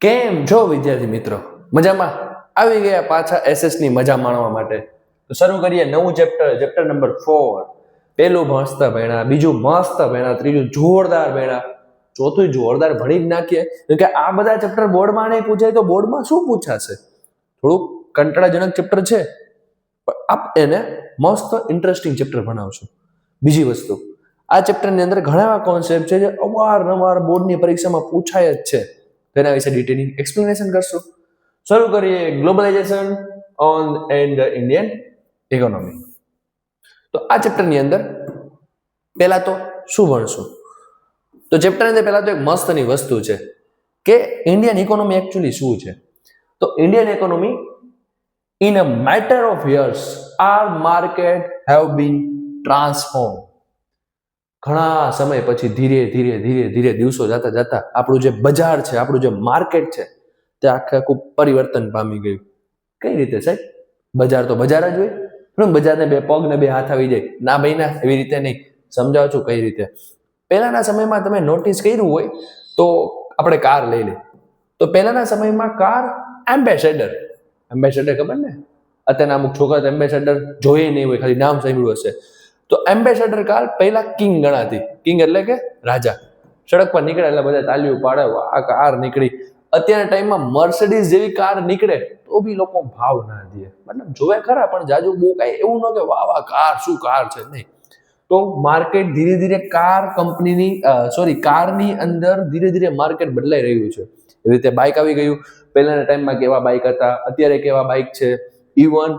કેમ છો વિદ્યાર્થી મિત્રો? મજામાં? આવી ગયા પાછા એસએસ ની મજા માણવા માટે. તો શરૂ કરીએ નવું ચેપ્ટર નંબર 4. પહેલું મસ્ત ભણ્યા, બીજું મસ્ત ભણ્યા, ત્રીજું જોરદાર ભણ્યા, ચોથું જોરદાર ભણી જ નાખીએ. કે આ બધા ચેપ્ટર બોર્ડમાં નહીં પૂછાય તો બોર્ડમાં શું પૂછાશે? થોડુંક કંટાળાજનક ચેપ્ટર છે, પણ આપ એને મસ્ત ઇન્ટરેસ્ટિંગ ચેપ્ટર બનાવશું. બીજી વસ્તુ, આ ચેપ્ટરની અંદર ઘણા એવા કોન્સેપ્ટ છે જે અવારનવાર બોર્ડની પરીક્ષામાં પૂછાય જ છે. તેના વિશે ડિટેલિંગ એક્સપ્લેનેશન કરશું. શરૂ કરીએ globalisation on and Indian economy. તો આ ચેપ્ટરની અંદર પહેલા તો શું ભણશું? તો ચેપ્ટરની અંદર પહેલા તો એક મસ્તની વસ્તુ છે કે ઇન્ડિયન ઇકોનોમી એકચ્યુઅલી શું છે. તો Indian economy in a matter of years are market have been transform. ઘણા સમય પછી ધીરે ધીરે દિવસો જતા જતા આપણું જે બજાર છે, આપણું જે માર્કેટ છે, તે આખું પરિવર્તન પામી ગયું. કઈ રીતે સાહેબ? બજાર તો બજાર જ હોય, પણ બજારને બે પગ ને બે હાથ આવી જાય ના ભાઈ ના, એવી રીતે નહીં. સમજાવું છું કઈ રીતે. પહેલાના સમયમાં તમે નોટિસ કર્યું હોય તો આપણે કાર લઈ લે. તો પહેલાના સમયમાં કાર એમ્બેસેડર ખબર ને? અત્યારના અમુક છોકરા એમ્બેસેડર જોઈએ નહીં હોય, ખાલી નામ સાંભળ્યું હશે. તો એમ્બેસેડર કાર પહેલા કિંગ ગણાતી. કિંગ એટલે કે રાજા. સડક પર નીકળે એટલે બધા તાલીઓ પાડે, આ કાર નીકળી. અત્યારના ટાઈમમાં મર્સિડીઝ જેવી કાર નીકળે તો બી લોકો ભાવ ના દે. મતલબ જોવે ખરા, પણ જાજુ બહુ કાંઈ એવું ન કે વાહ કાર, શું કાર છે, નહીં. તો માર્કેટ ધીરે ધીરે કારની અંદર ધીરે ધીરે માર્કેટ બદલાઈ રહ્યું છે. એવી રીતે બાઇક આવી ગયું. પહેલાના ટાઈમમાં કેવા બાઇક હતા, અત્યારે કેવા બાઇક છે. ઇવન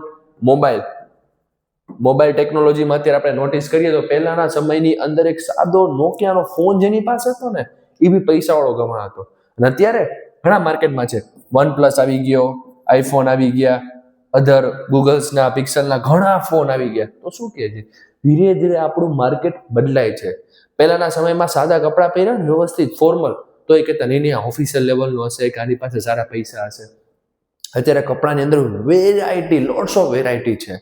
મોબાઈલ ટેકનોલોજીમાં અત્યારે આપણે નોટિસ કરીએ તો પહેલાના સમયની અંદર એક સાદો નોકિયાનો ફોન જેની પાસે હતો ને, એ બી પૈસાવાળો ગમા હતો. અને અત્યારે ઘણા માર્કેટમાં છે. OnePlus આવી ગયો, આઈફોન આવી ગયા, અધર ગૂગલ્સના, પિક્સલના ઘણા ફોન આવી ગયા. તો શું કહે છે, ધીરે ધીરે આપણું માર્કેટ બદલાય છે. પહેલાના સમયમાં સાદા કપડાં પહેર્યા ને વ્યવસ્થિત ફોર્મલ, તો એ કહેતા નહીં ઓફિશિયલ લેવલનું હશે, કે આની પાસે સારા પૈસા હશે. અત્યારે કપડાની અંદર વેરાયટી, લોટ્સ ઓફ વેરાયટી છે.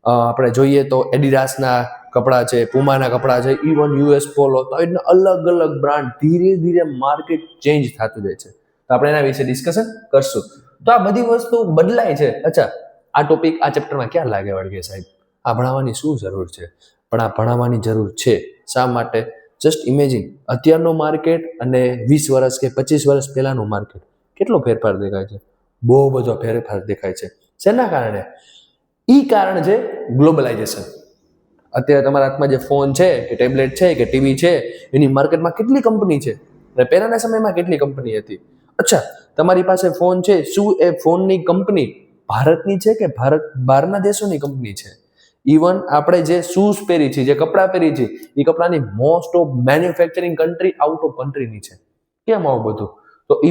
આપણે જોઈએ તો એડિડાસના કપડાં છે, પુમાના કપડાં છે, ઇવન US પોલો, તો એને અલગ અલગ બ્રાન્ડ. ધીરે ધીરે માર્કેટ ચેન્જ થતું જાય છે. તો આપણે એના વિશે ડિસ્કશન કરશું. તો આ બધી વસ્તુ બદલાય છે. અચ્છા, આ ટોપિક આ ચેપ્ટરમાં ક્યાં લાગે વળગે સાહેબ? આ ભણાવવાની શું જરૂર છે? પણ આ ભણાવવાની જરૂર છે. શા માટે? જસ્ટ ઇમેજિન, અત્યારનું માર્કેટ અને 20 વર્ષ કે 25 વર્ષ પહેલાનું માર્કેટ, કેટલો ફેરફાર દેખાય છે? બહુ બધો ફેરફાર દેખાય છે. શેના કારણે? કારણ છે ગ્લોબલાઇઝેશન. અત્યારે તમારા હાથમાં જે ફોન છે, કે ટેબ્લેટ છે, કે ટીવી છે, એની માર્કેટમાં કેટલી કંપની છે અને પહેલાના સમયમાં કેટલી કંપની હતી? અચ્છા, તમારી પાસે ફોન છે, શું એ ફોનની કંપની ભારતની છે કે બહારના દેશોની કંપની છે? ઇવન આપણે જે શૂઝ પહેરી છે, જે કપડાં પહેરી છે, એ કપડાની most of manufacturing country out of કન્ટ્રીની છે. કેમ આવું બધું? તો એ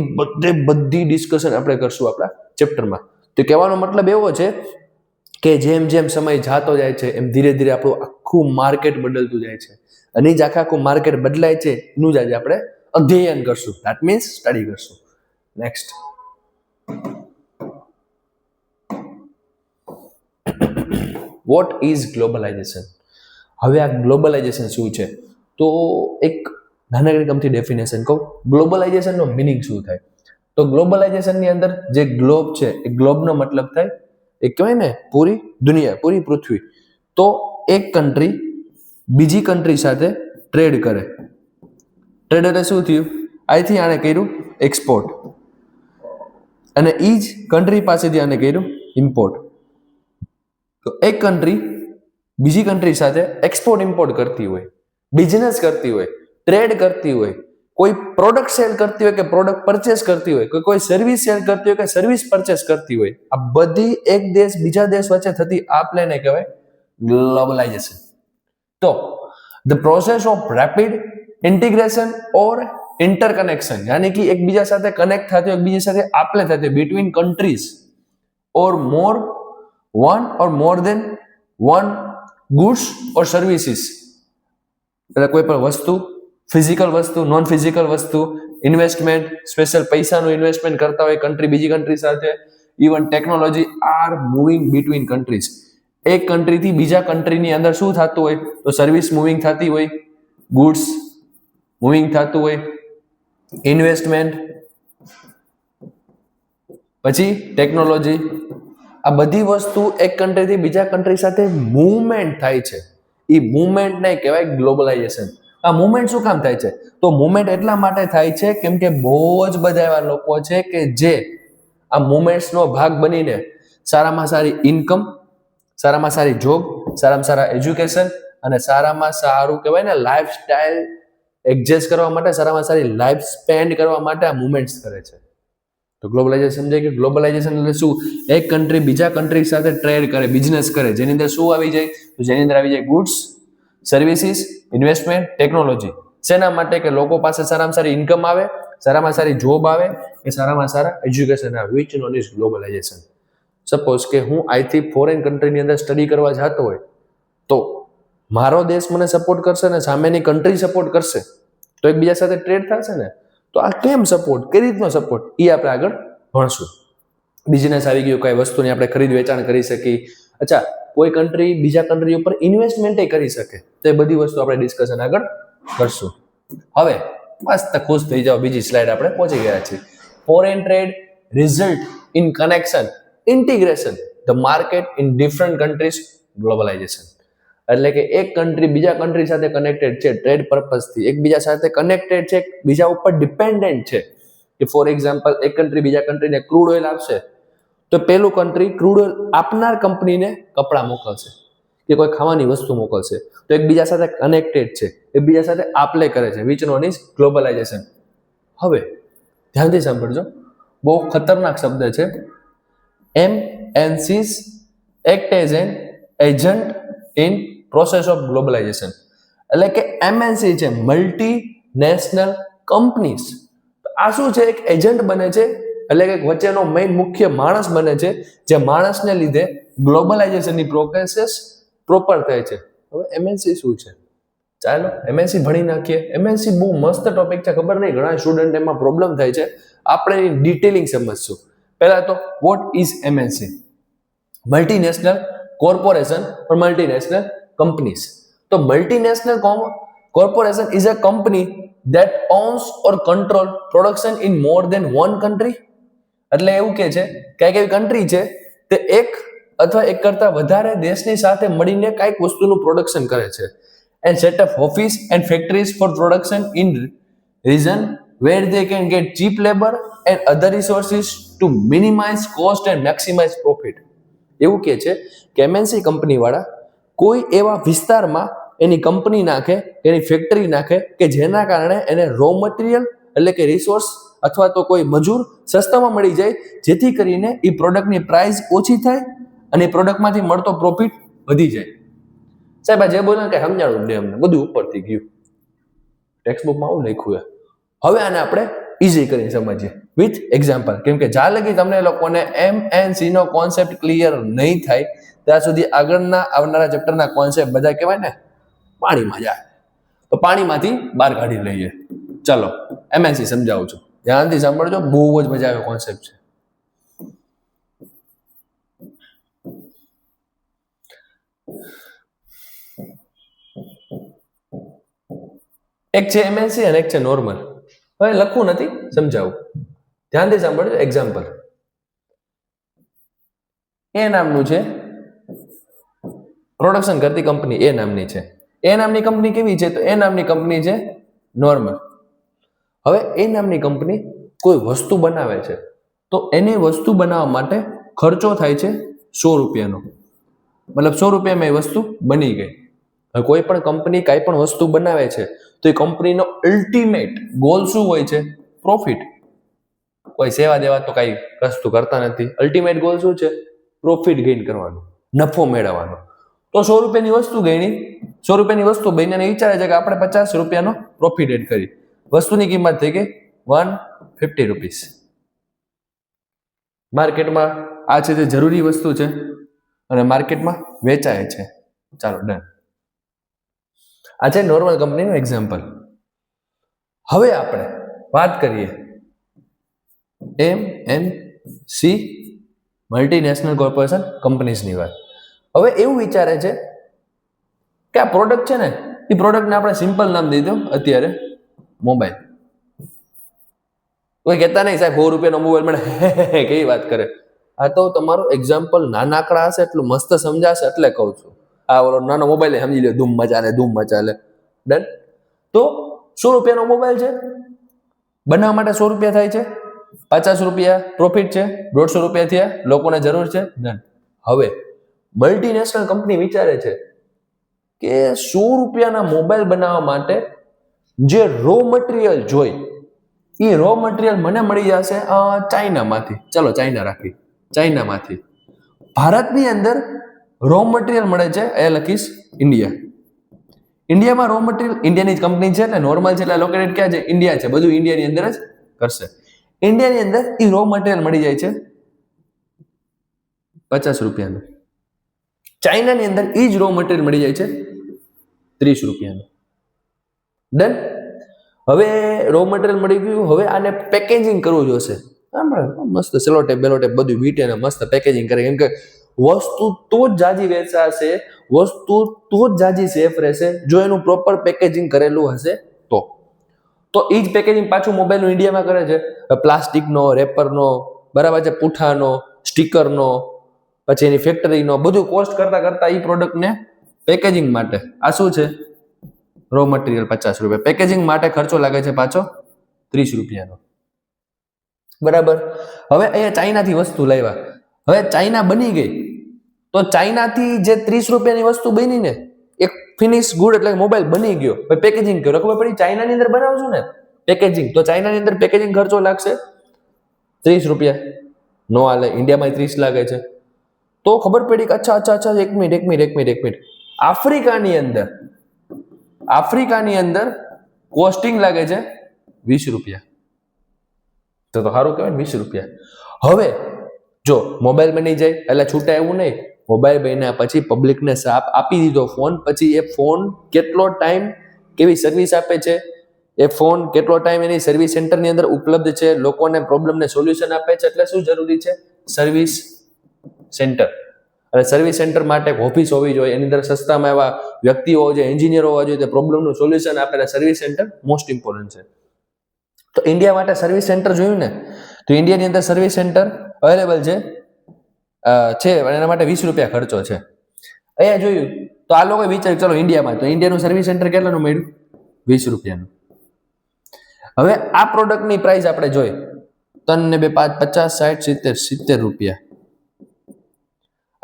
બધી ડિસ્કશન આપણે કરશું આપણા ચેપ્ટરમાં. તો કહેવાનો મતલબ એવો છે કે જેમ જેમ સમય જાતો જાય છે, એમ ધીરે ધીરે આપણું આખું માર્કેટ બદલતું જાય છે. અને જ આખું માર્કેટ બદલાય છે એનું જ આજે આપણે અધ્યયન કરશું. ધેટ મીન્સ સ્ટડી કરશું. Next, what is globalisation? હવે આ ગ્લોબલાઇઝેશન શું છે? તો એક નાનકડી કમથી ડેફિનેશન કહું. ગ્લોબલાઇઝેશનનો મિનિંગ શું થાય? તો ગ્લોબલાઇઝેશનની અંદર જે ગ્લોબ છે, એ ગ્લોબનો મતલબ થાય, એ કહેવાય ને પૂરી દુનિયા, પૂરી પૃથ્વી. તો એક કન્ટ્રી બીજી કન્ટ્રી સાથે ટ્રેડ કરે. ટ્રેડ એટલે શું થયું? અહીંથી આને કર્યું એક્સપોર્ટ, અને એ જ કન્ટ્રી પાસેથી આને કર્યું ઇમ્પોર્ટ. તો એક કન્ટ્રી બીજી કન્ટ્રી સાથે એક્સપોર્ટ ઇમ્પોર્ટ કરતી હોય, બિઝનેસ કરતી હોય, ટ્રેડ કરતી હોય, કોઈ પ્રોડક્ટ સેલ કરતી હોય કે પ્રોડક્ટ પરચેસ કરતી હોય, કોઈ સર્વિસ સેલ કરતી હોય કે સર્વિસ પરચેસ કરતી હોય, આ બધી એક દેશ બીજા દેશ વચ્ચે થતી આપ લે ને કહેવાય ગ્લોબલાઇઝેશન. તો the process of rapid integration or interconnection, યાની કે એકબીજા સાથે કનેક્ટ થતી હોય, એકબીજા સાથે આપલે થતી હોય between countries or one or more than one goods or services. એટલે કોઈ પણ વસ્તુ, ફિઝિકલ વસ્તુ, નોન ફિઝિકલ વસ્તુ, ઇન્વેસ્ટમેન્ટ, સ્પેશિયલ પૈસાનું ઇન્વેસ્ટમેન્ટ કરતા હોય કન્ટ્રી બીજી કન્ટ્રી સાથે. Even technology R moving between countries. એક કન્ટ્રીથી બીજા કન્ટ્રીની અંદર શું થતું હોય? તો સર્વિસ મૂવિંગ થતી હોય, ગુડ્સ મૂવિંગ થતું હોય, ઇન્વેસ્ટમેન્ટ પછી ટેકનોલોજી, આ બધી વસ્તુ એક કન્ટ્રીથી બીજા કન્ટ્રી સાથે મૂવમેન્ટ થાય છે. એ મૂવમેન્ટને કહેવાય ગ્લોબલાઇઝેશન. આ મૂવમેન્ટ શું કામ થાય છે? તો મૂવમેન્ટ એટલા માટે થાય છે કેમ કે બહુ જ બધા એવા લોકો છે કે જે આ મૂવમેન્ટ્સનો ભાગ બનીને સારામાં સારી ઇન્કમ, સારામાં સારી જોબ, સારામાં સારા એજ્યુકેશન અને સારામાં સારું કહેવાય ને લાઈફસ્ટાઈલ એડજસ્ટ કરવા માટે, સારામાં સારી લાઈફ સ્પેન્ડ કરવા માટે આ મૂવમેન્ટ્સ કરે છે. તો ગ્લોબલાઇઝેશન સમજાય કે ગ્લોબલાઇઝેશન એટલે શું? એક કન્ટ્રી બીજા કન્ટ્રી સાથે ટ્રેડ કરે, બિઝનેસ કરે, જેની અંદર શું આવી જાય? તો જેની અંદર આવી જાય ગુડ્સ, સર્વિસીસ, ઇન્વેસ્ટમેન્ટ, ટેકનોલોજી. શેના માટે? કે લોકો પાસે સારામાં સારી ઇન્કમ આવે, સારામાં સારી જોબ આવે, કે સારામાં સારા એજ્યુકેશન આવે, which known is globalisation. Suppose કે હું અહીંથી ફોરેન કન્ટ્રીની અંદર સ્ટડી કરવા જતો હોય તો મારો દેશ મને સપોર્ટ કરશે ને સામેની કન્ટ્રી સપોર્ટ કરશે તો એકબીજા સાથે ટ્રેડ થશે ને. તો આ કેમ સપોર્ટ, કઈ રીતનો સપોર્ટ, એ આપણે આગળ ભણશું. બિઝનેસ આવી ગયું, કઈ વસ્તુની આપણે ખરીદ વેચાણ કરી શકીએ. અચ્છા, કોઈ કન્ટ્રી બીજા કન્ટ્રી ઉપર ઇન્વેસ્ટમેન્ટ કરી શકે, તો એ બધી વસ્તુ આપણે ડિસ્કશન આગળ કરશું. હવે મસ્ત ખુશ થઈ જાઓ, બીજી સ્લાઇડ આપણે પહોંચી ગયા છીએ. Foreign trade result in connection, integration the market in different countries, globalisation. એટલે કે એક કન્ટ્રી બીજા કન્ટ્રી સાથે કનેક્ટેડ છે ટ્રેડ પર્પઝથી, એકબીજા સાથે કનેક્ટેડ છે, બીજા ઉપર ડિપેન્ડન્ટ છે. કે ફોર એક્ઝામ્પલ, એક કન્ટ્રી બીજા કન્ટ્રીને ક્રૂડ ઓઇલ આપશે તો પેલું કન્ટ્રી ક્રૂડ ઓઇલ આપનાર કંપનીને કપડાં મોકલશે કે કોઈ ખાવાની વસ્તુ મોકલશે. તો એકબીજા સાથે કનેક્ટેડ છે, એકબીજા સાથે આપલે કરે છે, વિચ નોન ઇઝ ગ્લોબલાઇઝેશન. હવે ધ્યાનથી સાંભળજો, બહુ ખતરનાક શબ્દ છે. MNCs act as an agent in process of globalization. એટલે કે MNC છે, મલ્ટીનેશનલ કંપનીઝ. આ શું છે? એક એજન્ટ બને છે, એટલે કે વચ્ચેનો મેઇન મુખ્ય માણસ બને છે, જે માણસને લીધે ગ્લોબલાઇઝેશનની પ્રોસેસ પ્રોપર થાય છે. હવે MNC શું છે? ચાલો MNC ભણી નાખીએ. MNC બહુ મસ્ત ટોપિક છે, ખબર નહીં ઘણા સ્ટુડન્ટ એમાં પ્રોબ્લેમ થાય છે. આપણે એની ડિટેલિંગ સમજશું. પહેલા તો what is MNC? Multinational corporation or multinational companies. તો multinational corporation is a company that owns or control production in more than one country. એટલે એવું કે છે કે એવી કન્ટ્રી છે તે એક અથવા એક કરતા વધારે દેશની સાથે મળીને કઈક વસ્તુનું પ્રોડક્શન કરે છે. And set up office and factories for production in region where they can get cheap labor and other resources to minimize cost and maximize profit. એવું કે છે કે MNC કંપની વાળા કોઈ એવા વિસ્તારમાં એની કંપની નાખે, એની ફેક્ટરી નાખે કે જેના કારણે એને રો મટીરિયલ એટલે કે રિસોર્સ અથવા તો કોઈ મજૂર સસ્તામાં મળી જાય, જેથી કરીને એ પ્રોડક્ટની પ્રાઇસ ઓછી થાય અને એ પ્રોડક્ટમાંથી મળતો પ્રોફિટ વધી જાય. સાહેબ આ જે બોલ્યા કે સમજાણું જ નહીં, અમને બધું ઉપરથી ગયું, ટેક્સ્ટબુકમાં આવું લખ્યું. હવે આને આપણે ઇઝી કરીને સમજીએ વિથ એક્ઝામ્પલ, કેમ કે જ્યાં લગી તમને લોકોને MNC નો કોન્સેપ્ટ ક્લિયર નહીં થાય ત્યાં સુધી આગળના આવનારા ચેપ્ટરના કોન્સેપ્ટ બધા કહેવાય ને પાણીમાં જાય. તો પાણીમાંથી બહાર કાઢી લઈએ. ચલો MNC સમજાવું છું, ધ્યાનથી સાંભળજો, બહુ જ મજા આવે કોન્સેપ્ટ છે. એક છે MNC અને એક છે નોર્મલ. હવે લખવું નથી, સમજાવું, ધ્યાનથી સાંભળજો. એક્ઝામ્પલ, એ નામનું છે પ્રોડક્શન કરતી કંપની, એ નામની છે. એ નામની કંપની કેવી છે? તો એ નામની કંપની છે નોર્મલ. હવે એ નામની કંપની કોઈ વસ્તુ બનાવે છે, તો એની વસ્તુ બનાવવા માટે ખર્ચો થાય છે 100 રૂપિયાનો, મતલબ 100 રૂપિયામાં એ વસ્તુ બની ગઈ. કોઈ પણ કંપની કાંઈ પણ વસ્તુ બનાવે છે તો એ કંપનીનો અલ્ટિમેટ ગોલ શું હોય છે? પ્રોફિટ. કોઈ સેવા દેવા તો કઈ વસ્તુ કરતા નથી. અલ્ટિમેટ ગોલ શું છે? પ્રોફિટ ગેઇન કરવાનો, નફો મેળવવાનો. તો 100 રૂપિયાની વસ્તુ ગણી, 100 રૂપિયાની વસ્તુ બનીને એને વિચારે છે કે આપણે 50 રૂપિયાનો પ્રોફિટ એડ કરી, વસ્તુની કિંમત થઈ ગઈ 150 રૂપીસ. માર્કેટમાં આ છે તે જરૂરી વસ્તુ છે અને માર્કેટમાં વેચાય છે. ચાલો ડન. આ છે નોર્મલ કંપનીનું એક્ઝામ્પલ. હવે આપણે વાત કરીએ MNC મલ્ટીનેશનલ કોર્પોરેશન કંપનીઝની વાત. હવે એવું વિચારે છે કે આ પ્રોડક્ટ છે ને, એ પ્રોડક્ટને આપણે સિમ્પલ નામ દઈ દો અત્યારે મોબાઈલ. કોઈ કહેતા નહીં સાહેબ 100 રૂપિયાનો મોબાઈલ મળે કેવી વાત કરે. આ તો તમારું એક્ઝામ્પલ નાનકડા હશે એટલું મસ્ત સમજાશે એટલે કહું છું. આ ઓલો નાનો મોબાઈલ સમજી લો, ધૂમ મચાલે ડન. તો 100 રૂપિયાનો મોબાઈલ છે, બનાવવા માટે 100 રૂપિયા થાય છે, 50 રૂપિયા પ્રોફિટ છે, 150 રૂપિયા થયા, લોકોને જરૂર છે, ડન. હવે મલ્ટીનેશનલ કંપની વિચારે છે કે 100 રૂપિયાના મોબાઈલ બનાવવા માટે જે રો મટીરિયલ જોઈ એ રો મટીરિયલ મને મળી જશે ચાઇનામાંથી. ચલો ચાઇના રાખી, ચાઇનામાંથી. ભારતની અંદર રો મટીરિયલ મળે છે, એ લખીશ ઇન્ડિયા. ઇન્ડિયામાં રો મટીરિયલ, ઇન્ડિયાની જ કંપની છે એટલે નોર્મલ છે એટલે લોકેટેડ ક્યાં છે? ઇન્ડિયા છે. બધું ઇન્ડિયાની અંદર જ કરશે. ઇન્ડિયાની અંદર એ રો મટીરિયલ મળી જાય છે 50 રૂપિયાનું. ચાઇનાની અંદર એ જ રો મટીરિયલ મળી જાય છે 30 રૂપિયાનું. ડન. હવે રો મટીરિયલ મળી ગયું, હવે આને પેકેજિંગ કરવું જોશે. મસ્ત સેલોટેપ બેલોટેપ બધું વીટે મસ્ત પેકેજિંગ કરે, કેમ કે વસ્તુ તો જ જાજી વેચાશે, વસ્તુ તો જ જાજી સેફ રહેશે જો એનું પ્રોપર પેકેજિંગ કરેલું હશે તો એ જ પેકેજિંગ પાછું મોબાઈલનું ઇન્ડિયામાં કરે છે. પ્લાસ્ટિકનો, રેપરનો, બરાબર છે, પૂઠાનો, સ્ટીકરનો, પછી એની ફેક્ટરીનો, બધું કોસ્ટ કરતા એ પ્રોડક્ટને પેકેજિંગ માટે આ શું છે? રો મટીરિયલ 50 રૂપિયા. પેકેજિંગ માટે ખર્ચો લાગે છે પાછો 30 રૂપિયાનો. બરાબર. હવે અહીંયા ચાઇનાથી વસ્તુ લાવ્યા, હવે ચાઇના બની ગઈ તો ચાઇનાથી જે 30 રૂપિયાની વસ્તુ બની ને એક ફિનિશ ગુડ એટલે મોબાઈલ બની ગયો, પછી પેકેજિંગ કર્યો, ખબર પડી ચાઇનાની અંદર બનાવશું ને પેકેજિંગ, તો ચાઇનાની અંદર પેકેજિંગ ખર્ચો લાગશે 30 રૂપિયા. નો હાલે, ઇન્ડિયામાં 30 લાગે છે. તો ખબર પડી કે અચ્છા એક મિનિટ આફ્રિકાની અંદર કોસ્ટિંગ લાગે છે 20 રૂપિયા. તો સારું કહેવાય ને 20 રૂપિયા. હવે જો મોબાઈલ બની જાય એટલે છૂટા એવું નહીં, મોબાઈલ બન્યા પછી પબ્લિકને આપી દીધો ફોન, પછી એ ફોન કેટલો ટાઈમ કેવી સર્વિસ આપે છે, એ ફોન કેટલો ટાઈમ એની સર્વિસ સેન્ટરની અંદર ઉપલબ્ધ છે, લોકોને પ્રોબ્લેમને સોલ્યુશન આપે છે, એટલે શું જરૂરી છે? Service centre. અને સર્વિસ સેન્ટર માટે ઓફિસ હોવી જોઈએ, એની અંદર સસ્તામાં એવા વ્યક્તિઓ હોવા જોઈએ, એન્જિનિયરો હોવા જોઈએ, તે પ્રોબ્લેમનું સોલ્યુશન આપે. સર્વિસ સેન્ટર મોસ્ટ ઇમ્પોર્ટન્ટ છે. તો ઇન્ડિયા માટે સર્વિસ સેન્ટર જોયું ને, તો ઇન્ડિયાની અંદર સર્વિસ સેન્ટર અવેલેબલ છે એના માટે 20 રૂપિયા ખર્ચો છે. અહીંયા જોયું તો આ લોકો વિચાર્યું ચલો ઇન્ડિયામાં, તો ઇન્ડિયાનું સર્વિસ સેન્ટર કેટલાનું મળ્યું? 20 રૂપિયાનું. હવે આ પ્રોડક્ટની પ્રાઇસ આપણે જોઈ 3 ને 2 5 50 60 70 રૂપિયા.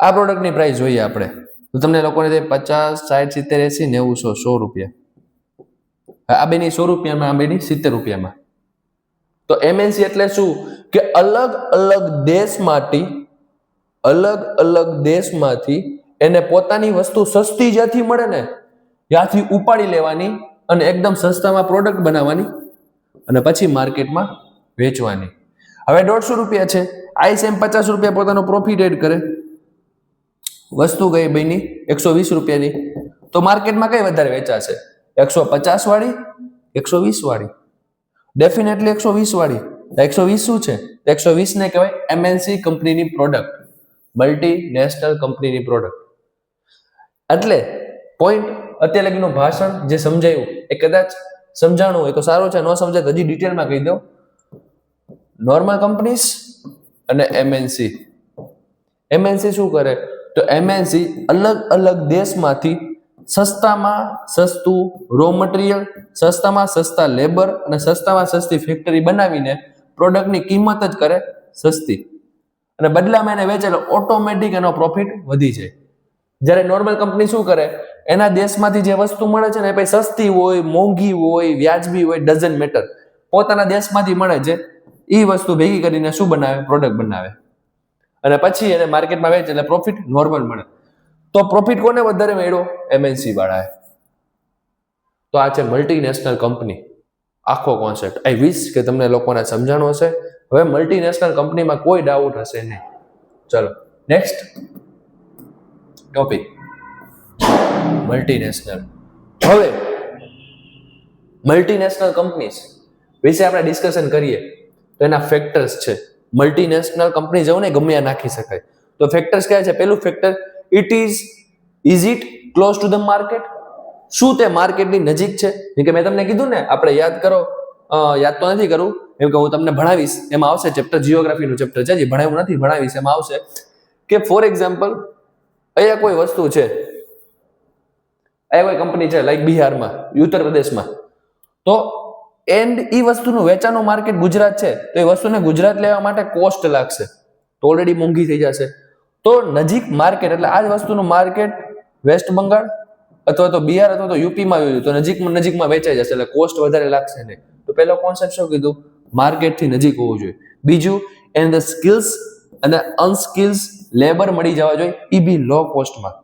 આ પ્રોડક્ટની પ્રાઇસ જોઈએ આપણે તો તમને લોકોને 50 60 70 80 90 100 રૂપિયા. આ બેની 100 રૂપિયામાં, આ બેની 70 રૂપિયામાં. તો એમએનસી એટલે શું કે અલગ અલગ દેશમાંથી એને પોતાની વસ્તુ સસ્તી જ્યાંથી મળે ને ત્યાંથી ઉપાડી લેવાની અને એકદમ સસ્તામાં પ્રોડક્ટ બનાવવાની અને પછી માર્કેટમાં વેચવાની. હવે 150 રૂપિયા છે, આઈસેમ 50 રૂપિયા પોતાનો પ્રોફિટ એડ કરે, વસ્તુ ગઈ બની 120 રૂપિયાની, તો માર્કેટમાં કઈ વધારે વેચાશે? 150 વાળી, 120 વાળી? ડેફિનેટલી 120 વાળી. 120 શું છે? 120 ને કહેવાય એમએનસી કંપનીની પ્રોડક્ટ, મલ્ટીનેશનલ કંપનીની પ્રોડક્ટ. એટલે પોઈન્ટ અત્યારે લગીનું ભાષણ જે સમજાયું એ કદાચ સમજાણું હોય તો સારું છે, ન સમજાય તો હજી ડિટેલમાં કહી દઉં. નોર્મલ કંપનીઝ અને એમએનસી. એમએનસી શું કરે? તો એમએનસી અલગ અલગ દેશમાંથી સસ્તામાં સસ્તું રો મટીરિયલ, સસ્તામાં સસ્તા લેબર અને સસ્તામાં સસ્તી ફેક્ટરી બનાવીને પ્રોડક્ટની કિંમત જ કરે સસ્તી અને બદલામાં એને વેચે એટલે ઓટોમેટિક એનો પ્રોફિટ વધી જાય. જ્યારે નોર્મલ કંપની શું કરે? એના દેશમાંથી જે વસ્તુ મળે છે ને એ પછી સસ્તી હોય, મોંઘી હોય, વ્યાજબી હોય, ડઝન્ટ મેટર, પોતાના દેશમાંથી મળે છે એ વસ્તુ ભેગી કરીને શું બનાવે? પ્રોડક્ટ બનાવે અને પછી એને માર્કેટમાં વેચે એટલે પ્રોફિટ નોર્મલ મળે. તો પ્રોફિટ કોને વધારે મળ્યો? એમએનસી વાળાએ. તો આ છે મલ્ટીનેશનલ કંપની, આખો કોન્સેપ્ટ. આઈ વિશ કે તમને લોકોને સમજાણું હશે. હવે મલ્ટીનેશનલ કંપનીમાં કોઈ ડાઉટ હશે નહીં. ચલો નેક્સ્ટ ટોપિક, મલ્ટીનેશનલ. હવે મલ્ટીનેશનલ કંપનીઝ વિશે આપણે ડિસ્કશન કરીએ તો એના ફેક્ટર્સ છે. મલ્ટીનેશનલ કંપની જવું ને ગમે ત્યાં નાખી શકાય. તો ફેક્ટર્સ કયા છે? પેલું factor, is it close to the market? શું તે માર્કેટની નજીક છે? કે મેં તમને કીધું ને, આપણે યાદ કરો યાદ તો નથી કરું, એમ કે હું તમને ભણાવીશ, એમાં આવશે ચેપ્ટર, જીઓગ્રાફીનું ચેપ્ટર છે, જે ભણાવ્યું નથી, ભણાવીશ, એમાં આવશે કે ફોર એક્ઝામ્પલ અહીંયા કોઈ વસ્તુ છે, અહીંયા કોઈ કંપની છે, લાઈક બિહારમાં, ઉત્તર પ્રદેશમાં, તો એન્ડ એ વસ્તુનું વેચાણનું માર્કેટ ગુજરાત છે, તો એ વસ્તુને ગુજરાત લેવા માટે કોસ્ટ લાગશે, તો ઓલરેડી મોંઘી થઈ જશે. તો નજીક માર્કેટ એટલે આ જ વસ્તુનું માર્કેટ વેસ્ટ બંગાળ અથવા તો બિહાર અથવા તો યુપીમાં આવ્યું તો નજીકમાં વેચાઈ જશે, એટલે કોસ્ટ વધારે લાગશે નહીં. તો પહેલો કોન્સેપ્ટ શું કીધું? માર્કેટથી નજીક હોવું જોઈએ. બીજું, એન્ડ ધ સ્કિલ્સ અને અનસ્કિલ્સ લેબર મળી જવા જોઈએ, એ બી લો કોસ્ટમાં.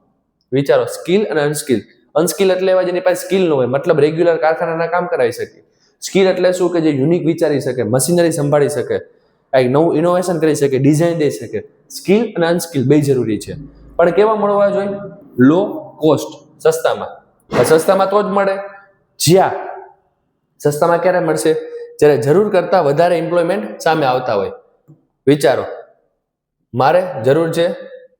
વિચારો, સ્કિલ અને અનસ્કિલ. અનસ્કિલ એટલે એવા જેની પાસે સ્કિલ ન હોય, મતલબ રેગ્યુલર કારખાનાના કામ કરાવી શકે. સ્કિલ એટલે શું? કે જે યુનિક વિચારી શકે, મશીનરી સંભાળી શકે, કંઈક નવું ઇનોવેશન કરી શકે, ડિઝાઇન દઈ શકે. સ્કિલ અને અનસ્કિલ બે જરૂરી છે, પણ કેવા મળવા જોઈએ? લો કોસ્ટ, સસ્તામાં. સસ્તામાં તો જ મળે જ્યાં, સસ્તામાં ક્યારે મળશે? જ્યારે જરૂર કરતા વધારે એમ્પ્લોયમેન્ટ સામે આવતા હોય. વિચારો, મારે જરૂર છે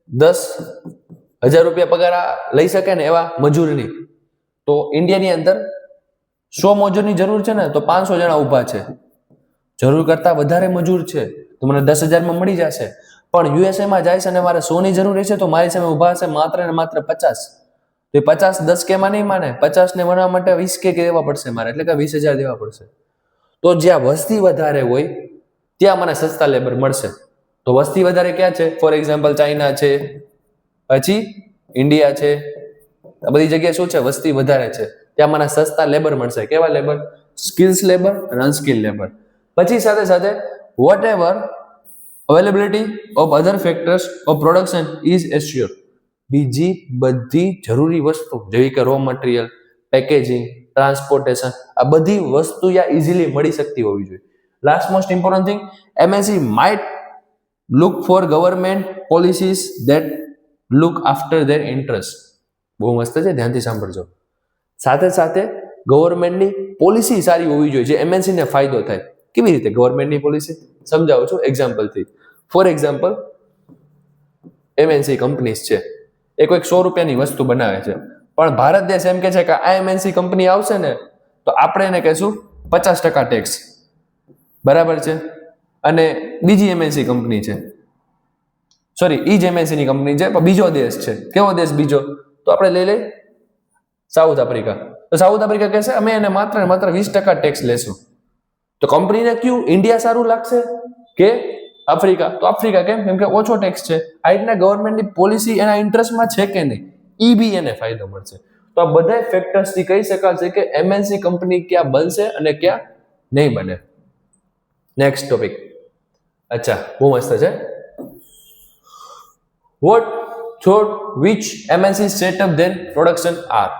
10,000 રૂપિયા પગાર લઈ શકે ને એવા મજૂરની, તો ઇન્ડિયાની અંદર 100 મજૂરની જરૂર છે ને, તો 500 જણા ઊભા છે. જરૂર કરતા વધારે મજૂર છે, તો મને 10,000માં મળી જશે. પણ યુએસએમાં જાય છે અને મારે 100ની જરૂર છે, તો મારી સામે ઊભા હશે માત્ર ને માત્ર 50. તો એ 50 10K માં નહીં માને, 50 ને બનાવવા માટે 20K દેવા પડશે મારે, એટલે કે 20,000 દેવા પડશે. તો જ્યાં વસ્તી વધારે હોય ત્યાં મને સસ્તા લેબર મળશે. તો વસ્તી વધારે ક્યાં છે? ફોર એક્ઝામ્પલ ચાઇના છે, પછી ઇન્ડિયા છે, આ બધી જગ્યાએ શું છે? વસ્તી વધારે છે, ત્યાં મને સસ્તા લેબર મળશે. કેવા લેબર? સ્કિલ્સ લેબર અને અનસ્કિલ લેબર. પછી સાથે સાથે whatever availability of other factors of production is assured. બીજી બધી જરૂરી વસ્તુ જેવી કે રો મટીરિયલ, પેકેજિંગ, ટ્રાન્સપોર્ટેશન, આ બધી વસ્તુ યા ઇઝીલી મળી શકતી હોવી જોઈએ. Last most important thing, MNC might look four government policies that look after there interest. બહુ મસ્ત છે, ધ્યાનથી સાંભળજો. સાથે સાથે ગવર્મેન્ટની પોલિસી સારી હોવી જોઈએ, જે MNC ને ફાયદો થાય. કેવી રીતે ગવર્મેન્ટની પોલિસી? સમજાવું છું એક્ઝામ્પલથી. ફોર એક્ઝામ્પલ, MNC કંપનીઝ છે, એ કોઈક 100 રૂપિયાની વસ્તુ બનાવે છે, પણ ભારત દેશ એમ કે છે કે આ MNC કંપની આવશે ને તો આપણે એને કહેશું 50% ટેક્સ, બરાબર છે. અને બીજી MNC કંપની છે, સોરી, ઈ જ MNC ની કંપની છે, પણ બીજો દેશ છે. કેવો દેશ બીજો? તો આપણે લઈ લઈ સાઉથ આફ્રિકા. તો સાઉથ આફ્રિકા કહેશે અમે એને માત્ર ને માત્ર 20% ટેક્સ લેશું. તો કંપનીને કયું ઇન્ડિયા સારું લાગશે કે આફ્રિકા? તો આફ્રિકા. કેમ? કેમ કે ઓછો ટેક્સ છે. આ રીતના ગવર્મેન્ટની પોલિસી એના ઇન્ટરેસ્ટમાં છે કે નહીં, ઈ બી એને ફાયદો મળશે. તો આ બધા ફેક્ટર્સથી કહી શકાશે કે MNC કંપની ક્યાં બનશે અને ક્યાં નહીં બને. Next topic. અચ્છા, બહુ મસ્ત છે. What thought which MNC setup there production are.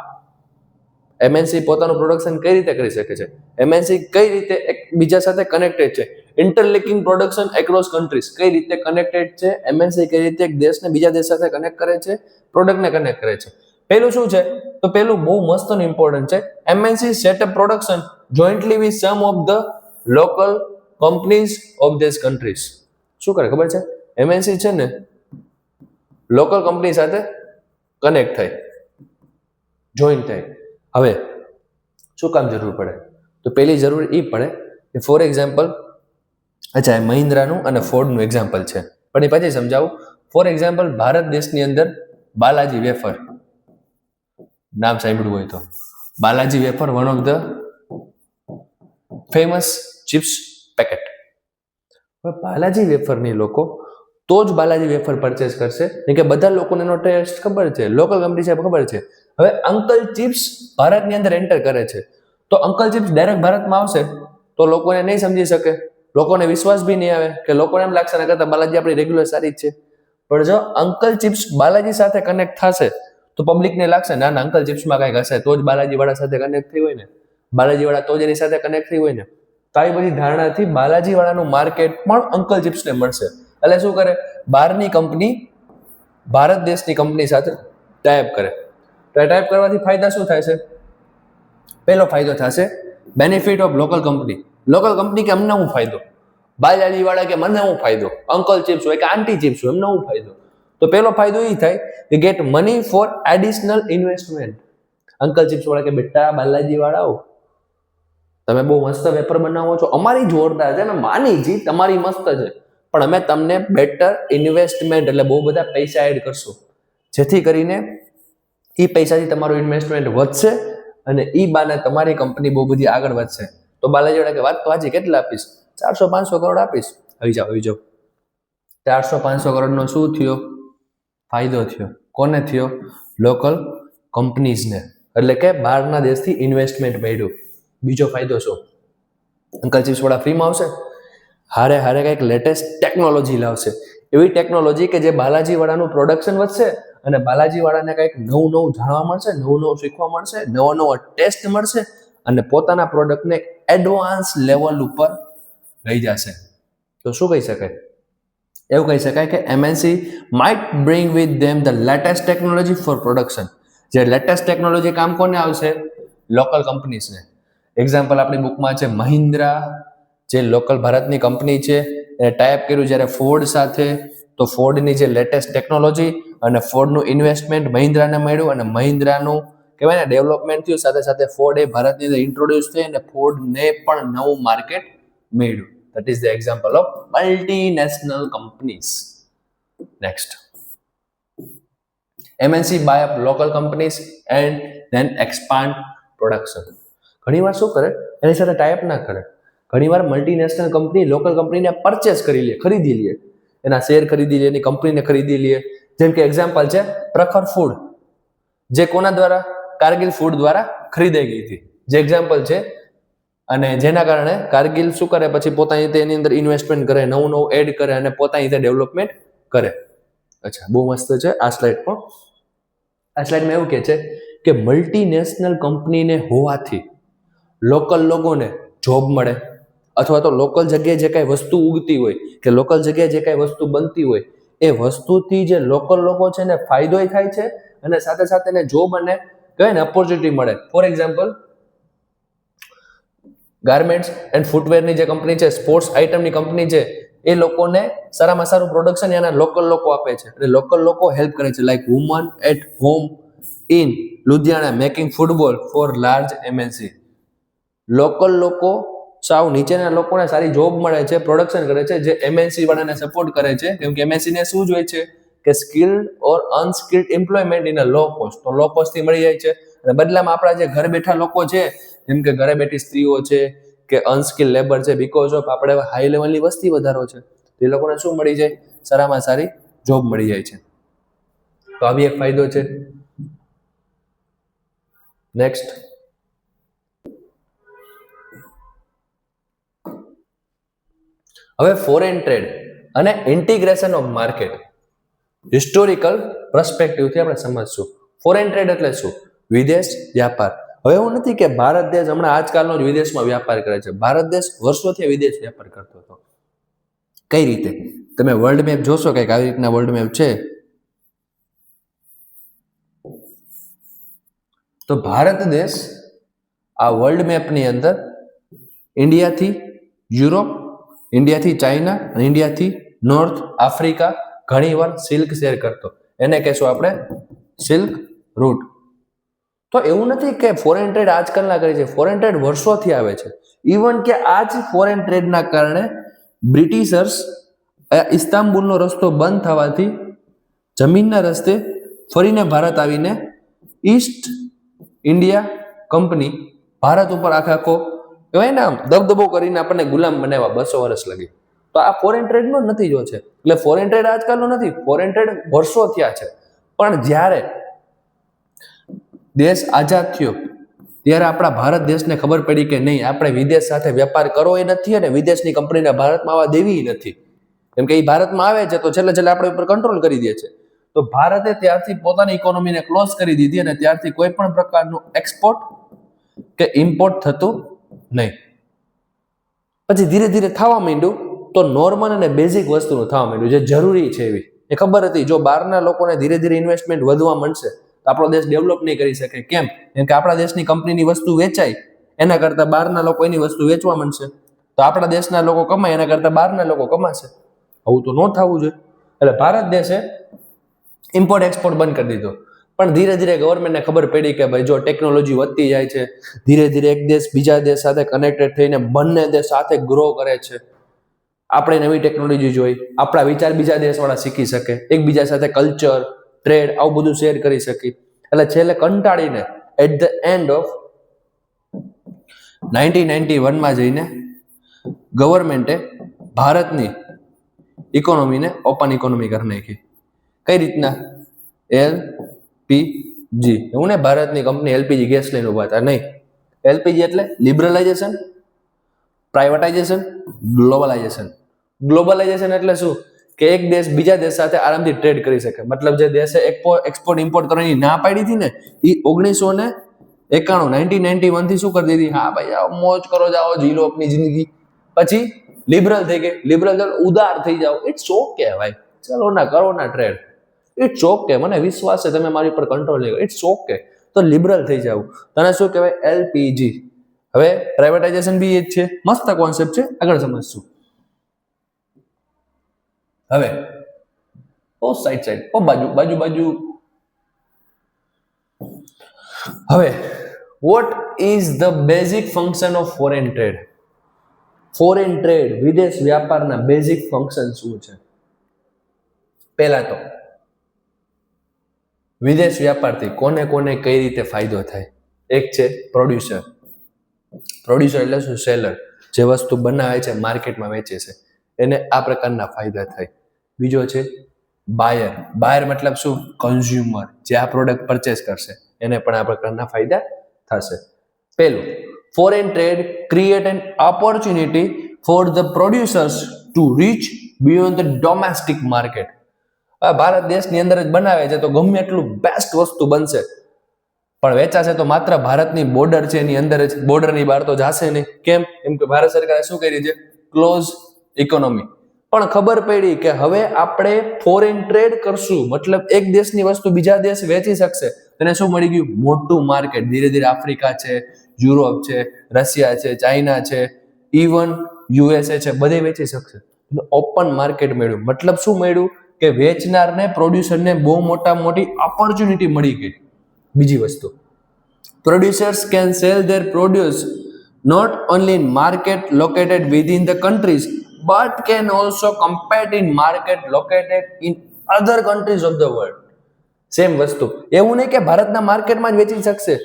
MNC પોતાનું પ્રોડક્શન કઈ રીતે કરી શકે છે? MNC કઈ રીતે એકબીજા સાથે કનેક્ટેડ છે? Interlinking production across countries. કઈ રીતે કનેક્ટેડ છે? MNC કઈ રીતે એક દેશને બીજા દેશ સાથે કનેક્ટ કરે છે, પ્રોડક્ટને કનેક્ટ કરે છે? પહેલું શું છે? તો પહેલું બહુ મસ્ત અને ઇમ્પોર્ટન્ટ છે. MNC setup production jointly with some of the local companies of this countries. શું કરે ખબર છે? MNC છે ને લોકલ કંપની સાથે કનેક્ટ થાય, જોઈન્ટ થાય. હવે શું કામ જરૂર પડે? તો પહેલી જરૂર એ પડે કે ફોર એક્ઝામ્પલ, અચ્છા, મહિન્દ્રાનું અને ફોર્ડનું એક્ઝામ્પલ છે, પણ એ પછી સમજાવું. ફોર એક્ઝામ્પલ, ભારત દેશની અંદર બાલાજી વેફર નામ સાંભળ્યું હોય તો, Balaji wafer one of the famous chips packet. હવે બાલાજી વેફરની લોકો તો જ બાલાજી વેફર પરચેસ કરશે, કેમ કે બધા લોકોને એનો ટેસ્ટ ખબર છે, લોકલ કંપની છે ખબર છે. હવે અંકલ ચિપ્સ ભારતની અંદર એન્ટર કરે છે, તો અંકલ ચિપ્સ ડાયરેક્ટ ભારતમાં આવશે તો લોકોને નહીં સમજી શકે, લોકોને વિશ્વાસ બી નહીં આવે, કે લોકોને એમ લાગશે ને કરતા બાલાજી આપણી રેગ્યુલર સારી જ છે. પણ જો અંકલ ચિપ્સ બાલાજી સાથે કનેક્ટ થશે તો પબ્લિકને લાગશે ના ના, અંકલ ચિપ્સમાં કંઈક હશે, તો જ બાલાજી વાળા સાથે કનેક્ટ થઈ હોય ને, બાલાજી વાળા તો જ એની સાથે કનેક્ટ થઈ હોય ને. તો આવી બધી ધારણાથી બાલાજી વાળાનું માર્કેટ પણ અંકલ ચિપ્સને મળશે. એટલે શું કરે? બહારની કંપની ભારત દેશની કંપની સાથે ટાઈપ કરે. તો ટાઈપ કરવાથી ફાયદા શું થાય છે? પહેલો ફાયદો થશે benefit of local company. Local company કે અમને હું ફાયદો, બાલાજી વાળા કે મને હું ફાયદો, અંકલ ચિપ્સ હોય કે આંટી ચિપ્સ હોય એમને હું ફાયદો. તો પહેલો ફાયદો એ થાય કે get money for additional investment. Uncle chips વાળા કે બેટા બાલાજી વાળા તમે બહુ મસ્ત વેફર બનાવો છો, અમારી જોરદાર છે, અમે માની જી તમારી મસ્ત છે, પણ અમે તમને બેટર ઇન્વેસ્ટમેન્ટ એટલે બહુ બધા પૈસા એડ કરશું, જેથી કરીને એ પૈસાથી તમારું ઇન્વેસ્ટમેન્ટ વધશે અને એ બાને તમારી કંપની બહુ બધી આગળ વધશે. તો બાલાજી કે વાત તો હાજી, કેટલા આપીશ? 400-500 કરોડ આપીશ. આવી જાઓ. 400-500 કરોડનો શું થયો? ફાયદો થયો. કોને થયો? લોકલ કંપનીઝને, એટલે કે બહારના દેશથી ઇન્વેસ્ટમેન્ટ મળ્યું. બીજો ફાયદો શું? અંકલ ચિપ્સ વડા ફ્રીમાં આવશે, હારે હારે કંઈક લેટેસ્ટ ટેકનોલોજી લાવશે, એવી ટેકનોલોજી કે જે બાલાજી વાળાનું પ્રોડક્શન વધશે અને બાલાજી વાળાને કંઈક નવું જાણવા મળશે, નવું શીખવા મળશે, નવો ટેસ્ટ મળશે અને પોતાના પ્રોડક્ટને એડવાન્સ લેવલ ઉપર લઈ જશે. તો શું કહી શકાય? એવું કહી શકાય કે MNC might bring with them the latest technology for production. જે લેટેસ્ટ ટેકનોલોજી કામ કોને આવશે? લોકલ કંપનીઝને. એક્ઝામ્પલ આપણી બુકમાં છે મહિન્દ્રા, જે લોકલ ભારતની કંપની છે, એ ટાઈપ કર્યું જ્યારે ફોર્ડ સાથે, તો ફોર્ડની જે લેટેસ્ટ ટેકનોલોજી અને ફોર્ડનું ઇન્વેસ્ટમેન્ટ મહિન્દ્રાને મળ્યું અને મહિન્દ્રાનું કહેવાય ને ડેવલપમેન્ટ થયું, સાથે સાથે ફોર્ડ એ ભારતની અંદર ઇન્ટ્રોડ્યુસ થઈ અને ફોર્ડને પણ નવું માર્કેટ મળ્યું. That is the example of multinational companies. Next, MNC buy up local companies and then expand production. ઘણીવાર શું કરે? એની સાથે ટાઈપ ના કરે. ઘણીવાર મલ્ટીનેશનલ કંપની લોકલ કંપનીને પરચેસ કરી લે, ખરીદી લે, એના શેર ખરીદી લે, એની કંપનીને ખરીદી લે. જેમ કે એક્ઝામ્પલ છે પ્રખર ફૂડ, જે કોના દ્વારા? કારગિલ ફૂડ દ્વારા ખરીદાઈ ગઈ હતી, જે એક્ઝામ્પલ છે. અને જેના કારણે કારગિલ શું કરે? પછી પોતાની રીતે એની અંદર ઇન્વેસ્ટમેન્ટ કરે, નવું એડ કરે અને પોતાની રીતે ડેવલપમેન્ટ કરે. અચ્છા, બહુ મસ્ત છે આ સ્લાઇડ પણ. આ સ્લાઇડમાં એવું કહે છે કે મલ્ટીનેશનલ કંપનીને હોવાથી લોકલ લોકોને જોબ મળે, અથવા તો લોકલ જગ્યાએ જે કાંઈ વસ્તુ ઉગતી હોય કે લોકલ જગ્યાએ જે કાંઈ વસ્તુ બનતી હોય એ વસ્તુથી જે લોકલ લોકો છે ને ફાયદો થાય છે અને સાથે સાથે એને જોબ અને કહેવાય ને ઓપોર્ચ્યુનિટી મળે. ફોર એક્ઝામ્પલ, ગાર્મેન્ટ્સ એન્ડ ફૂટવેરની જે કંપની છે, સ્પોર્ટ્સ આઇટમની કંપની છે, એ લોકોને સારામાં સારું પ્રોડક્શન એના લોકલ લોકો આપે છે અને લોકલ લોકો હેલ્પ કરે છે. Like woman at home in Ludhiana making football for large MNC. Local લોકો સાવ નીચેના લોકોને સારી જોબ મળે છે, પ્રોડક્શન કરે છે, જે MNC વાળાને સપોર્ટ કરે છે. કેમ કે MNC ને શું જોઈએ છે કે skilled or unskilled employment in a low cost. તો લો કોસ્ટથી મળી જાય છે અને બદલામાં આપણા જે ઘરે બેઠા લોકો છે, જેમ કે ઘરે બેઠી સ્ત્રીઓ છે કે અનસ્કિલ લેબર છે, બીકોઝ ઓફ આપણે હાઈ લેવલની વસ્તી વધારો છે, એ લોકોને શું મળી જાય? સારામાં સારી જોબ મળી જાય છે. તો આવી એક ફાયદો છે. નેક્સ્ટ, હવે ફોરેન ટ્રેડ અને ઇન્ટિગ્રેશન ઓફ માર્કેટ હિસ્ટોરિકલ પર્સપેક્ટિવથી આપણે સમજશું. ફોરેન ટ્રેડ એટલે શું? વિદેશ વ્યાપાર. હવે એવું નથી કે ભારત દેશ હમણાં આજકાલનો જ વિદેશમાં વ્યાપાર કરે છે. ભારત દેશ વર્ષોથી વિદેશ વ્યાપાર કરતો હતો. કઈ રીતે? તમે વર્લ્ડ મેપ જોશો, કંઈક આવી રીતના વર્લ્ડ મેપ છે. તો ભારત દેશ આ વર્લ્ડ મેપની અંદર ઇન્ડિયાથી યુરોપ, ઇન્ડિયાથી ચાઇના અને ઇન્ડિયાથી નોર્થ આફ્રિકા ઘણીવાર સિલ્ક શેર કરતો. એને કહેશું આપણે સિલ્ક રૂટ. તો એવું નથી કે ફોરેન ટ્રેડ આજકાલના કરે છે, ફોરેન ટ્રેડ વર્ષોથી આવે છે. ઇવન કે આ જ ફોરેન ટ્રેડના કારણે બ્રિટિશર્સ ઇસ્તાંબુલનો રસ્તો બંધ થવાથી જમીનના રસ્તે ફરીને ભારત આવીને ઈસ્ટ ઇન્ડિયા કંપની ભારત ઉપર આખો કહેવાય ને આમ દબદબો કરીને આપણને ગુલામ બનાવ્યા 200 વર્ષ લગી. તો આ ફોરેન ટ્રેડનો નથી જો છે. એટલે ફોરેન ટ્રેડ આજકાલનો નથી, ફોરેન ટ્રેડ વર્ષો થયા છે. પણ જ્યારે દેશ આઝાદ થયો ત્યારે આપણા ભારત દેશને ખબર પડી કે નહીં, આપણે વિદેશ સાથે વેપાર કરવો એ નથી અને વિદેશની કંપનીને ભારતમાં આવવા દેવી નથી. કેમ કે એ ભારતમાં આવે છે તો છેલ્લે આપણા ઉપર કંટ્રોલ કરી દે છે. તો ભારતે ત્યારથી પોતાની ઇકોનોમીને ક્લોઝ કરી દીધી અને ત્યારથી કોઈ પણ પ્રકારનું એક્સપોર્ટ કે ઇમ્પોર્ટ થતું નહીં. પછી ધીરે ધીરે થવા માંડ્યું તો નોર્મલ અને બેઝિક વસ્તુનું થવા માંડ્યું, જે જરૂરી છે એવી. એ ખબર હતી જો બહારના લોકોને ધીરે ધીરે ઇન્વેસ્ટમેન્ટ વધવા માંડશે તો આપણો દેશ ડેવલપ નહીં કરી શકે. કેમ? કેમ કે આપણા દેશની કંપનીની વસ્તુ વેચાય એના કરતાં બહારના લોકો એની વસ્તુ વેચવા માંડશે, તો આપણા દેશના લોકો કમાય એના કરતાં બહારના લોકો કમાશે. આવું તો ન થવું જોઈએ. એટલે ભારત દેશે ઇમ્પોર્ટ એક્સપોર્ટ બંધ કરી દીધો. પણ ધીરે ધીરે ગવર્મેન્ટને ખબર પડી કે ભાઈ જો ટેકનોલોજી વધતી જાય છે, ધીરે ધીરે એક દેશ બીજા દેશ સાથે કનેક્ટેડ થઈને બંને દેશ સાથે ગ્રો કરે છે. આપણે નવી ટેકનોલોજી જોઈ, આપણા વિચાર બીજા દેશવાળા શીખી શકે, એકબીજા સાથે કલ્ચર, ટ્રેડ આવું બધું શેર કરી શકી. એટલે છેલ્લે કંટાળીને એટ ધ એન્ડ ઓફ 1991 જઈને ગવર્મેન્ટે ભારતની ઇકોનોમીને ઓપન ઇકોનોમી કરી નાખી. કઈ રીતના? એલપીજી. એવું ને, ભારતની કંપની એલપીજી ગેસ લઈને ઉભા હતા નહીં. એલપીજી એટલે લિબરલાઇઝેશન, પ્રાઇવેટાઇઝેશન, ગ્લોબલાઇઝેશન. ગ્લોબલાઇઝેશન એટલે શું? કે એક દેશ બીજા દેશ સાથે આરામથી ટ્રેડ કરી શકે. મતલબ જે દેશે એક્સપોર્ટ ઇમ્પોર્ટ કરવાની ના પાડી હતી ને, એ 1991 થી શું કરી દીધી? હા ભાઈ આવો મોજ કરો, જાઓ જીલો આપની જિંદગી. પછી લિબરલ થઈ ગઈ. લિબરલ ઉદાર થઈ જાઓ. ઇટ્સ ઓકે ભાઈ, ચલો ના કરો ના ટ્રેડ. ઇટ્સ ઓકે, મને વિશ્વાસ છે તમે મારી પર કંટ્રોલ નહીં કરો. ઇટ્સ ઓકે, તો લિબરલ થઈ જાવ. તને શું કહેવાય? એલપીજી. હવે પ્રાઇવેટાઇઝેશન બી એ જ છે. મસ્ત કોન્સેપ્ટ છે, આગળ સમજશું. હવે ઓ સાઈડ ઓ બાજુ. હવે what is the basic function of foreign trade? Foreign trade, વિદેશ વ્યાપારના બેઝિક ફંક્શન શું છે? પહેલા તો વિદેશ વ્યાપારથી કોને કોને કઈ રીતે ફાયદો થાય? એક છે પ્રોડ્યુસર. પ્રોડ્યુસર એટલે શું? સેલર. જે વસ્તુ બનાવે છે, માર્કેટમાં વેચે છે, એને આ પ્રકારના ફાયદા થાય. બીજો છે બાયર. બાયર મતલબ શું? કન્ઝ્યુમર, જે આ પ્રોડક્ટ પરચેસ કરશે, એને પણ આ પ્રકારના ફાયદા થશે. પહેલું, foreign trade create an opportunity for the producers to reach beyond the domestic market. Bharat દેશની અંદર જ બનાવે છે તો ગમે એટલું બેસ્ટ વસ્તુ બનશે, પણ વેચાશે તો માત્ર ભારતની બોર્ડર છે એની અંદર જ, બોર્ડરની બહાર તો જાશે નહીં. કેમ? કેમ કે ભારત સરકારે શું કરી છે? Close economy. પણ ખબર પડી કે હવે આપણે ફોરેન ટ્રેડ કરશું, મતલબ એક દેશની વસ્તુ બીજા દેશ વેચી શકશે. તેને શું મળી ગયું? મોટું માર્કેટ. ધીરે ધીરે આફ્રિકા છે, યુરોપ છે, રશિયા છે, ચાઇના છે, ઇવન યુએસએ છે, બધે વેચી શકશે. ઓપન માર્કેટ મળ્યું. મતલબ શું મળ્યું? કે વેચનારને, પ્રોડ્યુસરને બહુ મોટી ઓપોર્ચ્યુનિટી મળી ગઈ. બીજી વસ્તુ, producers can cell there produce not only in market located within the countries but can also compete in market located in other countries of the world. Same વસ્તુ. એવું નહીં કે ભારતના માર્કેટમાં જ વેચી શકશે.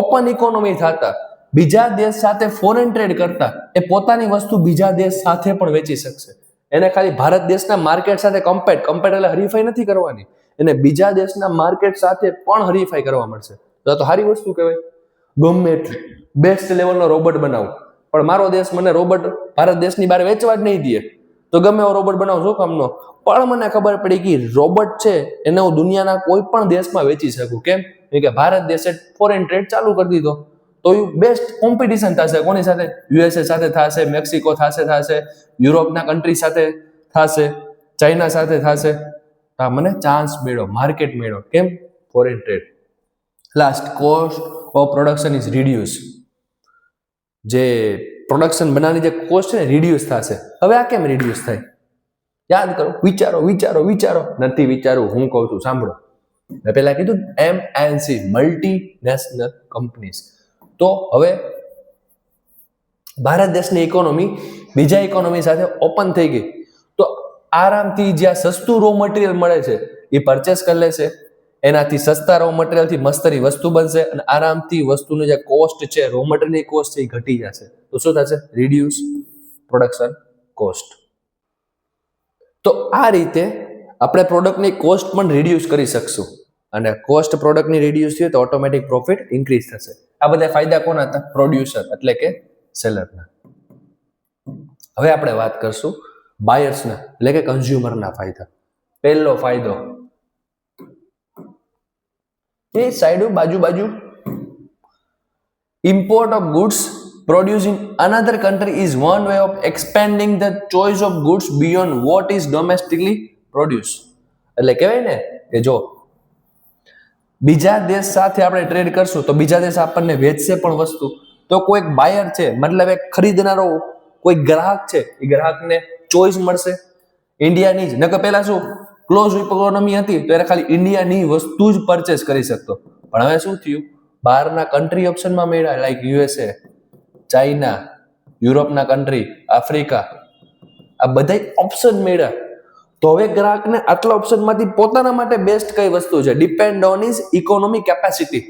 ઓપન ઇકોનોમી થતા, બીજા દેશ સાથે ફોરેન ટ્રેડ કરતા, એ પોતાની વસ્તુ બીજા દેશ સાથે પણ વેચી શકશે. એને ખાલી ભારત દેશના માર્કેટ સાથે કમ્પેટ એટલે હરીફાઈ નથી કરવાની, એને બીજા દેશના માર્કેટ સાથે પણ હરીફાઈ કરવા મળશે. તો સારી વસ્તુ કહેવાય. ગમે એટલું બેસ્ટ લેવલનો રોબોટ બનાવું, પણ મારો દેશ મને રોબોટ ભારત દેશની બહાર વેચવા જ નહીં દે, તો ગમે એવો રોબોટ બનાવું શું કામનો? પણ મને ખબર પડી કે રોબોટ છે એને હું દુનિયાના કોઈ પણ દેશમાં વેચી શકું. કેમ? કે ભારત દેશે ફોરેન ટ્રેડ ચાલુ કરી દીધો, તો બેસ્ટ કોમ્પિટિશન થશે. કોની સાથે? યુએસએ સાથે થશે, મેક્સિકો થશે, યુરોપના કન્ટ્રી સાથે થશે, ચાઇના સાથે થશે. મને ચાન્સ મળ્યો, માર્કેટ મળ્યો. કેમ? Foreign trade. Last, cost of production is reduce. જે પ્રોડક્શન બનાવવાની જે કોસ્ટ છે ને, રિડ્યુસ થશે. હવે આ કેમ રિડ્યુસ થાય? યાદ કરો, વિચારો. નથી વિચારવું, હું કહું છું, સાંભળો. મેં પહેલા કીધું MNC, મલ્ટીનેશનલ કંપનીઝ. તો હવે ભારત દેશની ઇકોનોમી બીજા ઇકોનોમી સાથે ઓપન થઈ ગઈ, તો આરામથી જ્યાં સસ્તું રો મટીરિયલ મળે છે એ પરચેસ કરી લેશે. એનાથી સસ્તા રો મટીરિયલથી મસ્તરી વસ્તુ બનશે અને આરામથી વસ્તુની જે કોસ્ટ છે, રો મટીરિયલની કોસ્ટ છે, એ ઘટી જશે. તો શું થશે? Reduce production cost. તો આ રીતે આપણે પ્રોડક્ટની કોસ્ટ પણ રિડ્યુસ કરી શકશું, અને કોસ્ટ પ્રોડક્ટની રિડ્યુસ થયું તો ઓટોમેટિક પ્રોફિટ ઇન્ક્રીઝ થશે. આ બધા ફાયદા કોના હતા? પ્રોડ્યુસર એટલે કે સેલરના. હવે આપણે વાત કરશું બાયર્સના એટલે કે કન્ઝ્યુમરના ફાયદા. પહેલો ફાયદો, એ સાઈડ બાજુ, import of goods produced in another country is one way of expanding the choice of goods beyond what is domestically produced. એટલે કહેવાય ને કે જો બીજા દેશ સાથે આપણે ટ્રેડ કરશું તો બીજા દેશ આપણને વેચશે પણ વસ્તુ, તો કોઈ બાયર છે, મતલબ એક ખરીદનારો કોઈ ગ્રાહક છે, એ ગ્રાહકને ચોઈસ મળશે ઇન્ડિયાની જ. નકર પહેલા શું ક્લોઝ ઇકોનોમી હતી ત્યારે ખાલી ઇન્ડિયાની વસ્તુ જ પરચેસ કરી શકતો, પણ હવે શું થયું, બહારના કન્ટ્રી ઓપ્શનમાં મળ્યા, લાઈક યુએસએ, ચાઇના, યુરોપના કન્ટ્રી, આફ્રિકા, આ બધા ઓપ્શન મળ્યા. તો હવે ગ્રાહકને આટલા ઓપ્શનમાંથી પોતાના માટે બેસ્ટ કઈ વસ્તુ છે, depend on his economic capacity,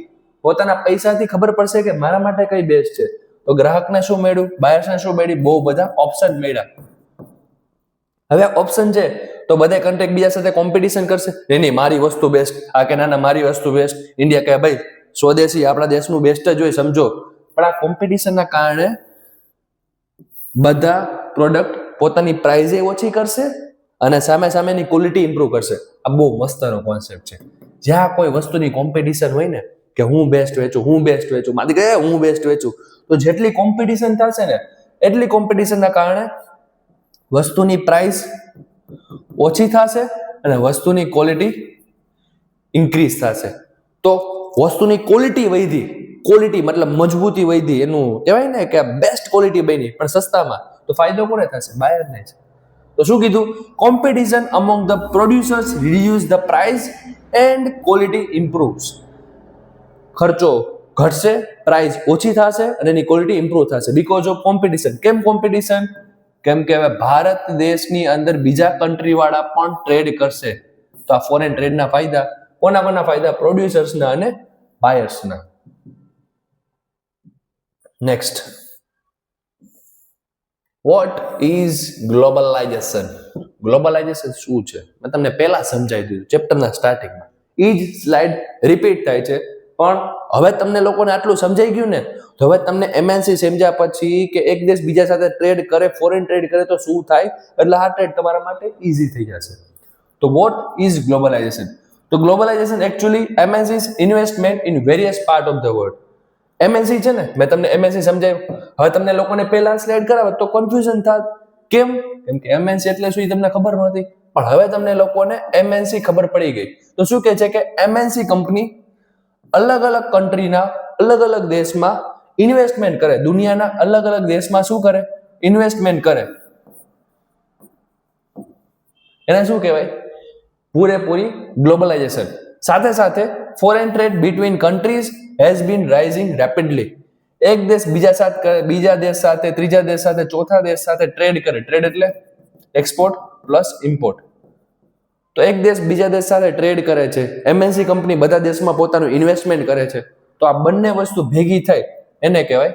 પોતાના પૈસાથી ખબર પડશે કે મારા માટે કઈ બેસ્ટ છે. તો ગ્રાહકને શું મળ્યું, બાયર્સને શું મળ્યું, બહુ બધા ઓપ્શન મળ્યા. હવે ઓપ્શન છે તો બધા કન્ટ્રી એકબીજા સાથે કોમ્પિટિશન કરશે, નહીં મારી વસ્તુ બેસ્ટ, આ કે ના મારી વસ્તુ બેસ્ટ. ઇન્ડિયા કહે ભાઈ સ્વદેશી આપણા દેશનું બેસ્ટ જ હોય, સમજો. પણ આ કોમ્પિટિશનના કારણે બધા પ્રોડક્ટ પોતાની પ્રાઇઝે ઓછી કરશે અને સામેની ક્વોલિટી ઇમ્પ્રૂવ કરશે. આ બહુ મસ્તનો કોન્સેપ્ટ છે. જ્યાં કોઈ વસ્તુની કોમ્પિટિશન હોય ને કે હું બેસ્ટ વેચું, મારી કહે હું બેસ્ટ વેચું, તો જેટલી કોમ્પિટિશન થશે ને એટલી કોમ્પિટિશનના કારણે વસ્તુની પ્રાઇસ ઓછી થશે અને વસ્તુની ક્વોલિટી ઇન્ક્રીઝ થશે. તો વસ્તુની ક્વોલિટી વધી, ક્વોલિટી મતલબ મજબૂતી વધી, એનું કહેવાય ને કે બેસ્ટ ક્વોલિટી બની પણ સસ્તામાં, તો ફાયદો કોને થશે, બાયરને છે. તો શું કીધું, competition among the producers reduce the price and quality improves. ખર્ચો ઘટશે, પ્રાઇસ ઓછી થશે અને એની ક્વોલિટી ઇમ્પ્રૂવ થશે બીકોઝ ઓફ કોમ્પિટિશન. કેમ કોમ્પિટિશન? કેમ કે હવે ભારત દેશની અંદર બીજા કન્ટ્રી વાળા પણ ટ્રેડ કરશે, તો આ ફોરેન ટ્રેડના ફાયદા કોના ફાયદા, પ્રોડ્યુસર્સના અને બાયર્સના. Next, what is globalisation? Globalisation શું છે મેં તમને પહેલા સમજાવી દીધું ચેપ્ટરના સ્ટાર્ટિંગમાં. એ જ સ્લાઇડ રિપીટ થાય છે, પણ હવે તમને લોકોને આટલું સમજાઈ ગયું ને, તો હવે તમને એમએનસી સમજ્યા પછી કે એક દેશ બીજા સાથે ટ્રેડ કરે, ફોરેન ટ્રેડ કરે તો શું થાય, એટલે આ ટ્રેડ તમારા માટે ઈઝી થઈ જશે. તો વોટ ઇઝ ગ્લોબલાઇઝેશન? તો globalisation actually MNCs investment in various part of the world. MNC છે ને, મેં તમને એમએનસી સમજાવ્યું, હવે તમને લોકોને પહેલા સ્લાઇડ કરાવે તો કન્ફ્યુઝન થાય. કેમ કે એમએનસી એટલે શું તમને ખબર નહોતી, પણ હવે તમને લોકોને એમએનસી ખબર પડી ગઈ. તો શું કહે છે કે એમએનસી કંપની અલગ અલગ કન્ટ્રીના અલગ અલગ દેશમાં ઇન્વેસ્ટમેન્ટ કરે, દુનિયાના અલગ અલગ દેશમાં શું કરે, ઇન્વેસ્ટમેન્ટ કરે. એને શું કહેવાય, પૂરેપૂરી ગ્લોબલાઇઝેશન. સાથે સાથે foreign trade between countries has been rising rapidly. એક દેશ બીજા દેશ સાથે, ત્રીજા દેશ સાથે, ચોથા દેશ સાથે ટ્રેડ કરે. ટ્રેડ એટલે એક્સપોર્ટ પ્લસ ઇમ્પોર્ટ. તો એક દેશ બીજા દેશ સાથે ટ્રેડ કરે છે, એમએનસી કંપની બધા દેશમાં પોતાનું ઇન્વેસ્ટમેન્ટ કરે છે, તો આ બંને વસ્તુ ભેગી થઈ એને કહેવાય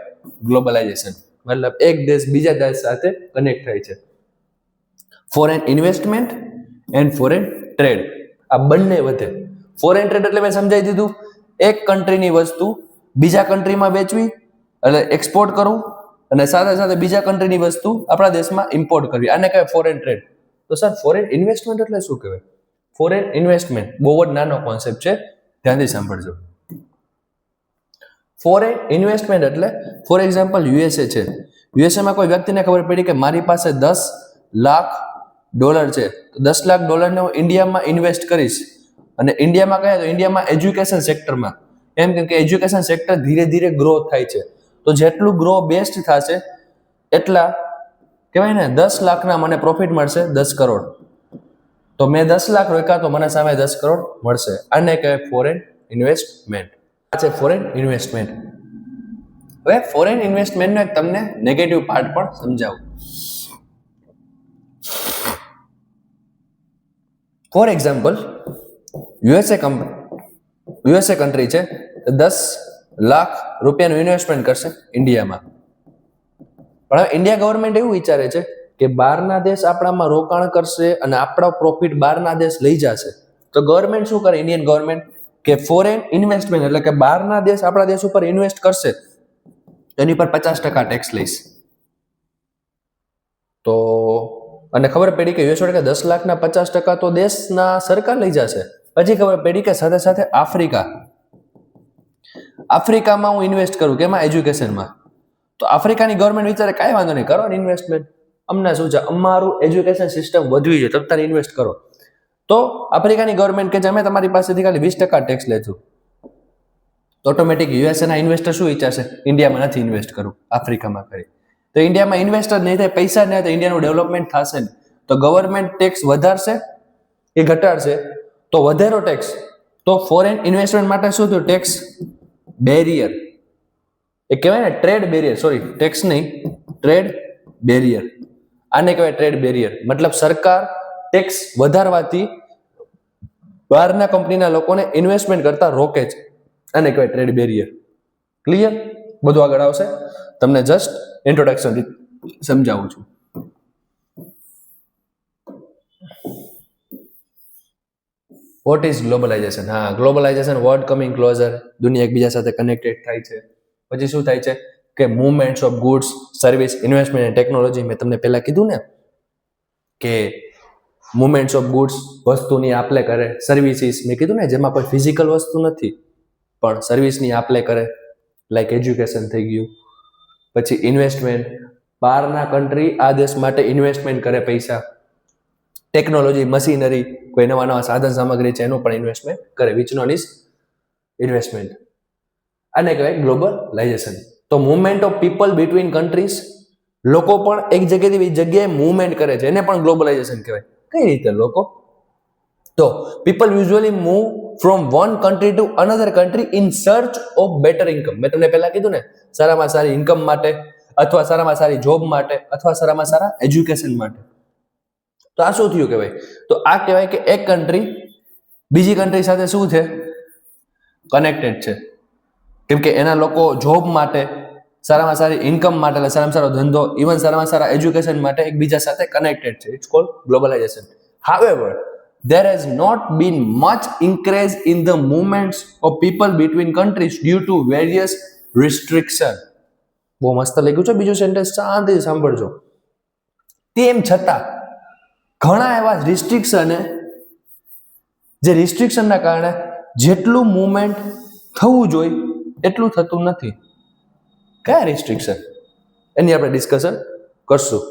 ગ્લોબલાઇઝેશન. મતલબ એક દેશ બીજા દેશ સાથે કનેક્ટ થાય છે. Foreign investment and foreign trade, આ બંને વધે. ફોરેન ટ્રેડ એટલે મેં સમજાવી દીધું, એક કન્ટ્રીની વસ્તુ બીજા કન્ટ્રીમાં વેચવી એટલે એક્સપોર્ટ કરવું, અને સાથે સાથે બીજા કન્ટ્રીની વસ્તુ આપણા દેશમાં ઇમ્પોર્ટ કરવી, આને કહેવાય ફોરેન ટ્રેડ. તો સર ફોરેન ઇન્વેસ્ટમેન્ટ એટલે શું કહેવાય? ફોરેન ઇન્વેસ્ટમેન્ટ બહુ જ નાનો કોન્સેપ્ટ છે, ધ્યાનથી સાંભળજો. ફોરેન ઇન્વેસ્ટમેન્ટ એટલે ફોર એક્ઝામ્પલ યુએસએ છે, યુએસએમાં કોઈ વ્યક્તિને ખબર પડી કે મારી પાસે $10 લાખ છે, તો $10 લાખ હું ઇન્ડિયામાં ઇન્વેસ્ટ કરીશ. અને ઇન્ડિયામાં કહે તો ઇન્ડિયામાં એજ્યુકેશન સેક્ટરમાં, એમ કેમ કે એજ્યુકેશન સેક્ટર ધીરે ધીરે ગ્રો થાય છે, તો જેટલું ગ્રો બેસ્ટ થશે એટલા કહેવાય ને 10 લાખના મને પ્રોફિટ મળશે 10 કરોડ. તો મેં 10 લાખ રોક્યા તો મને સામે 10 કરોડ મળશે. આને કહેવાય ફોરેન ઇન્વેસ્ટમેન્ટ. આ છે ફોરેન ઇન્વેસ્ટમેન્ટ. હવે ફોરેન ઇન્વેસ્ટમેન્ટનો એક તમને નેગેટિવ પાર્ટ પણ સમજાવું. ફોર એક્ઝામ્પલ યુએસએ કન્ટ્રી છે, 10 લાખ રૂપિયાનું ઇન્વેસ્ટમેન્ટ કરશે ઇન્ડિયામાં. પણ હવે ઇન્ડિયા ગવર્મેન્ટ એવું વિચારે છે કે બહારના દેશ આપણામાં રોકાણ કરશે અને આપણો પ્રોફિટ બહારના દેશ લઈ જશે. તો ગવર્મેન્ટ શું કરે, ઇન્ડિયન ગવર્મેન્ટ, કે ફોરેન ઇન્વેસ્ટમેન્ટ એટલે કે બહારના દેશ આપણા દેશ ઉપર ઇન્વેસ્ટ કરશે એની પર 50% ટેક્સ લઈશ. તો અને ખબર પડી કે યુએસ કે 10 લાખના 50% તો દેશના સરકાર લઈ જશે. પછી ખબર પડી કે સાથે સાથે આફ્રિકામાં હું ઇન્વેસ્ટ કરું, કેમાં, એજ્યુકેશનમાં. તો આફ્રિકાની ગવર્મેન્ટ વિચારે કાંઈ વાંધો નહીં, કરો ને ઇન્વેસ્ટમેન્ટ, અમને શું છે, અમારું એજ્યુકેશન સિસ્ટમ વધવી છે, તમે ઇન્વેસ્ટ કરો. તો આફ્રિકાની ગવર્મેન્ટ કે અમે તમારી પાસેથી ખાલી 20% ટેક્સ લેશું. તો ઓટોમેટિક યુએસએના ઇન્વેસ્ટર શું વિચારશે, ઇન્ડિયામાં નથી ઇન્વેસ્ટ કરું, આફ્રિકામાં કરી. તો ઇન્ડિયામાં ઇન્વેસ્ટર નહીં થાય, પૈસા નહીં થાય, તો ઇન્ડિયાનું ડેવલપમેન્ટ થશે ને. તો ગવર્મેન્ટ ટેક્સ વધારશે, એ ઘટાડશે તો વધેરો ટેક્સ, તો ફોરેન ઇન્વેસ્ટમેન્ટ માટે શું થયું? ટેક્સ બેરિયર, એ કહેવાય ને ટ્રેડ બેરિયર, સોરી ટેક્સ નહીં, ટ્રેડ બેરિયર. આને કહેવાય ટ્રેડ બેરિયર. મતલબ સરકાર ટેક્સ વધારવાથી બહારના કંપનીના લોકોને ઇન્વેસ્ટમેન્ટ કરતા રોકે છે. આને કહેવાય ટ્રેડ બેરિયર. ક્લિયર? બધું આગળ આવશે. તમને જસ્ટ ઇન્ટ્રોડક્શન સમજાવું છું. Vote is globalisation? હા, ગ્લોબલાઇઝેશન વર્ડ કમિંગ ક્લોઝર, દુનિયા એકબીજા સાથે કનેક્ટેડ થાય છે. પછી શું થાય છે કે movements of goods, service, investment and technology. મેં તમને પહેલા કીધું ને કે મૂવમેન્ટ્સ ઓફ ગુડ્સ વસ્તુની આપલે કરે, સર્વિસીસ મેં કીધું ને જેમાં કોઈ ફિઝિકલ વસ્તુ નથી પણ સર્વિસની આપલે કરે, લાઈક એજ્યુકેશન થઈ ગયું. પછી ઇન્વેસ્ટમેન્ટ, બહારના કન્ટ્રી આ દેશ માટે ઇન્વેસ્ટમેન્ટ કરે પૈસા. ટેકનોલોજી, મશીનરી, કોઈ નવા નવા સાધન સામગ્રી છે એનું પણ ઇન્વેસ્ટમેન્ટ કરે, વિચ નોન ઇઝ ઇન્વેસ્ટમેન્ટ. આને કહેવાય ગ્લોબલાઇઝેશન. તો movement of people between countries, લોકો પણ એક જગ્યાએથી બીજી જગ્યાએ મુવમેન્ટ કરે છે, એને પણ ગ્લોબલાઇઝેશન કહેવાય. કઈ રીતે લોકો? તો people usually move from one country to another country in search of better income. મેં તમને પહેલા કીધું ને, સારામાં સારી ઇન્કમ માટે, અથવા સારામાં સારી જોબ માટે, અથવા સારામાં સારા એજ્યુકેશન માટે. તો આ શું થયું કહેવાય? તો આ કહેવાય કે એક કન્ટ્રી બીજી કન્ટ્રી સાથે શું છે? કનેક્ટેડ છે. કેમ કે એના લોકો જોબ માટે, સારામાં સારી ઇન્કમ માટે, એટલે સારામાં સારો ધંધો, ઇવન સારામાં સારા એજ્યુકેશન માટે એકબીજા સાથે કનેક્ટેડ છે. It's called globalisation. However, there has not been much increase in the movements of people between countries due to various restrictions. બહુ મસ્ત લખ્યું છે બીજું સેન્ટેન્સ, શાંતિથી સાંભળજો. તેમ છતાં ઘણા એવા રિસ્ટ્રિક્શન, જે રિસ્ટ્રિક્શનના કારણે જેટલું મૂવમેન્ટ થવું જોઈએ એટલું થતું નથી. કયા રિસ્ટ્રિક્શન? એની આપણે ડિસ્કશન કરશું.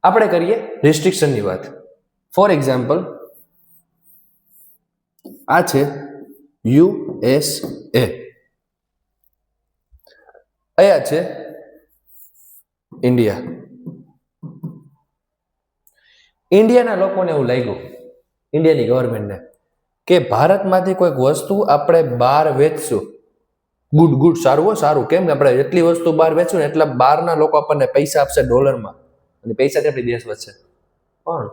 આપણે કરીએ રિસ્ટ્રિક્શનની વાત. ફોર એક્ઝામ્પલ, આ છે USA, અહીંયા છે ઇન્ડિયા. ઇન્ડિયાના લોકોને એવું લાગ્યું, ઇન્ડિયાની ગવર્મેન્ટને, કે ભારતમાંથી કોઈક વસ્તુ આપણે બહાર વેચશું, ગુડ સારું સારું. કેમ કે આપણે એટલી વસ્તુ બહાર વેચશું ને એટલા બહારના લોકો આપણને પૈસા આપશે ડોલરમાં, અને પૈસાથી આપણી દેશ વધશે. પણ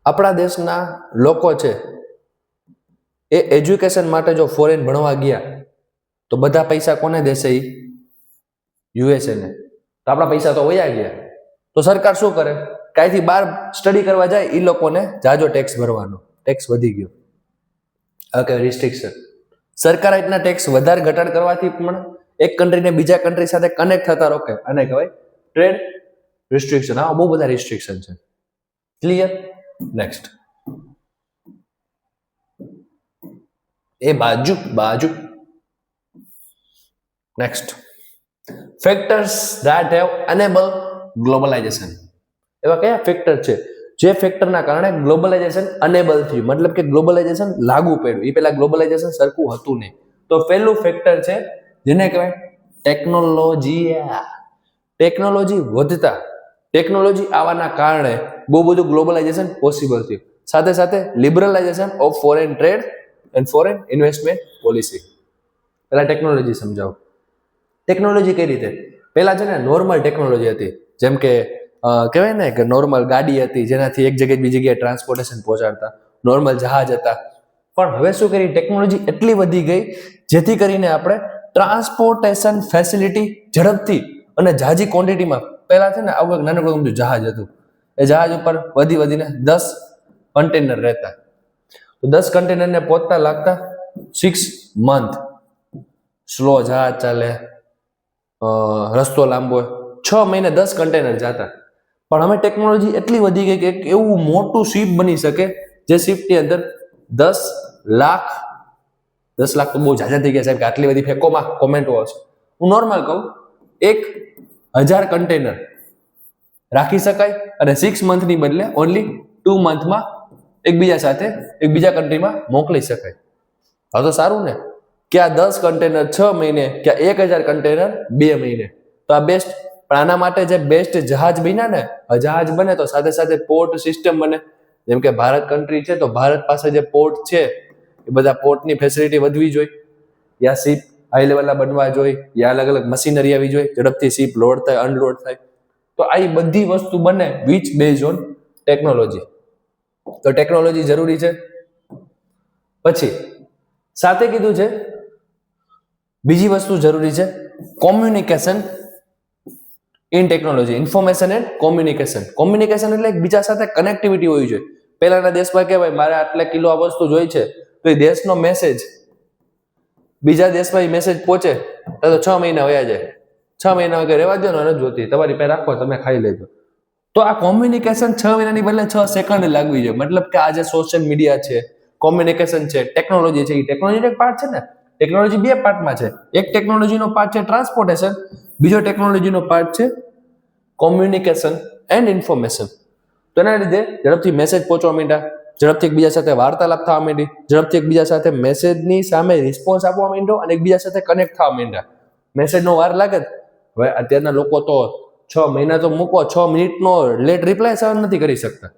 આપણા દેશના લોકો છે એ એજ્યુકેશન માટે જો ફોરેન ભણવા ગયા તો બધા પૈસા કોને દેશે? USA ને. તો આપણા પૈસા તો વયા ગયા. તો સરકાર શું કરે? કાંઈથી બહાર સ્ટડી કરવા જાય એ લોકોને જાજો ટેક્સ ભરવાનો, ટેક્સ વધી ગયો. Okay, restriction. સરકાર એટલા ટેક્સ વધારે ઘટાડ કરવાથી પણ એક કન્ટ્રીને બીજા કન્ટ્રી સાથે કનેક્ટ થતા રોકે, આને કહેવાય ટ્રેડ રિસ્ટ્રિક્શન. આ બહુ બધા રિસ્ટ્રિક્શન છે. ક્લિયર? નેક્સ્ટ, એ બાજુ next, factors that have enable globalisation. એવા કયા ફેક્ટર છે જે ફેક્ટરના કારણે ગ્લોબલાઇઝેશન અનેબલ થયું, મતલબ કે ગ્લોબલાઇઝેશન લાગુ પડ્યું? એ પહેલા ગ્લોબલાઇઝેશન સરખું હતું નહીં. તો પહેલું ફેક્ટર છે જેને કહેવાય ટેકનોલોજી. ટેકનોલોજી વધતા, ટેકનોલોજી આવવાના કારણે બહુ બધું ગ્લોબલાઇઝેશન પોસિબલ થયું. સાથે સાથે liberalisation of foreign trade and foreign investment policy. પહેલા ટેકનોલોજી સમજાવો. ટેકનોલોજી કઈ રીતે? પહેલા છે ને નોર્મલ ટેકનોલોજી હતી, જેમ કે કહેવાય ને કે નોર્મલ ગાડી હતી જેનાથી એક જગ્યાએ બીજી જગ્યાએ ટ્રાન્સપોર્ટેશન પહોંચાડતા, નોર્મલ જહાજ હતા. પણ હવે શું કરી? ટેકનોલોજી એટલી વધી ગઈ જેથી કરીને આપણે ટ્રાન્સપોર્ટેશન ફેસિલિટી ઝડપથી અને ઝાઝી ક્વોન્ટિટીમાં, પહેલા છે ને આવું એક નાનકડું જહાજ હતું, એ જહાજ ઉપર વધીને 10 કન્ટેનર રહેતા. તો 10 કન્ટેનરને પહોંચતા લાગતા 6 મંથ. સ્લો જહાજ ચાલે, રસ્તો લાંબો, 6 મહિને 10 કન્ટેનર જતા. પણ હવે ટેકનોલોજી એટલી વધી ગઈ કે એવું મોટું શિપ બની શકે જે શિપની અંદર 10 લાખ તો બહુ ઝાઝા થઈ ગયા સાહેબ, કે આટલી બધી ફેંકોમાં કોમેન્ટો હશે. હું નોર્મલ કહું, 1000 કન્ટેનર રાખી શકાય અને 6 મંથની બદલે ઓનલી 2 મંથમાં એકબીજા કન્ટ્રીમાં મોકલી શકાય. હા, તો સારું ને. કે આ 10 કન્ટેનર 6 મહિને, કે 1000 કન્ટેનર 2 મહિને. તો આ બેસ્ટ. પણ આના માટે જે બેસ્ટ જહાજ બન્યા ને, જહાજ બને તો સાથે સાથે પોર્ટ સિસ્ટમ બને. જેમ કે ભારત કન્ટ્રી છે તો ભારત પાસે જે પોર્ટ છે એ બધા પોર્ટની ફેસિલિટી વધવી જોઈએ. યા શિપ હાઈ લેવલના બનવા જોઈએ, યા અલગ અલગ મશીનરી આવી જોઈએ, ઝડપથી શિપ લોડ થાય, અનલોડ થાય. તો આ બધી વસ્તુ બને વિચ બેઝ ઓન ટેકનોલોજી. તો ટેકનોલોજી જરૂરી છે. પછી સાથે કીધું છે બીજી વસ્તુ જરૂરી છે communication in technology, information and communication. Communication એટલે એકબીજા સાથે કનેક્ટિવિટી હોવી જોઈએ. પહેલાના દેશમાં કહેવાય મારે આટલા કિલો આ વસ્તુ જોઈ છે તો એ દેશનો મેસેજ બીજા દેશમાં એ મેસેજ પહોંચે તો 6 મહિના વયા જાય. 6 મહિના વગર રહેવા દો ને જોતી તમારી પાસે રાખો, તમે ખાઈ લેજો. તો આ કોમ્યુનિકેશન 6 મહિનાની બદલે 6 સેકન્ડ લાગવી જોઈએ. મતલબ કે આ જે સોશિયલ મીડિયા છે, કોમ્યુનિકેશન છે, ટેકનોલોજી છે, એ ટેકનોલોજી એક પાર્ટ છે ને. ટેકનોલોજી બે પાર્ટમાં છે. એક ટેકનોલોજીનો પાર્ટ છે ટ્રાન્સપોર્ટેશન, બીજો ટેકનોલોજીનો પાર્ટ છે કોમ્યુનિકેશન એન્ડ ઇન્ફોર્મેશન. તો એના લીધે ઝડપથી મેસેજ પહોંચવા માંડ્યા, ઝડપથી એકબીજા સાથે વાર્તાલાપ થવા માંડી, ઝડપથી એકબીજા સાથે મેસેજની સામે રિસ્પોન્સ આપવા માંડ્યો અને એકબીજા સાથે કનેક્ટ થવા માંડ્યા. મેસેજનો વાર લાગે. હવે અત્યારના લોકો તો 6 મહિના તો મૂકો, 6 મિનિટનો લેટ રિપ્લાય સહન નથી કરી શકતા.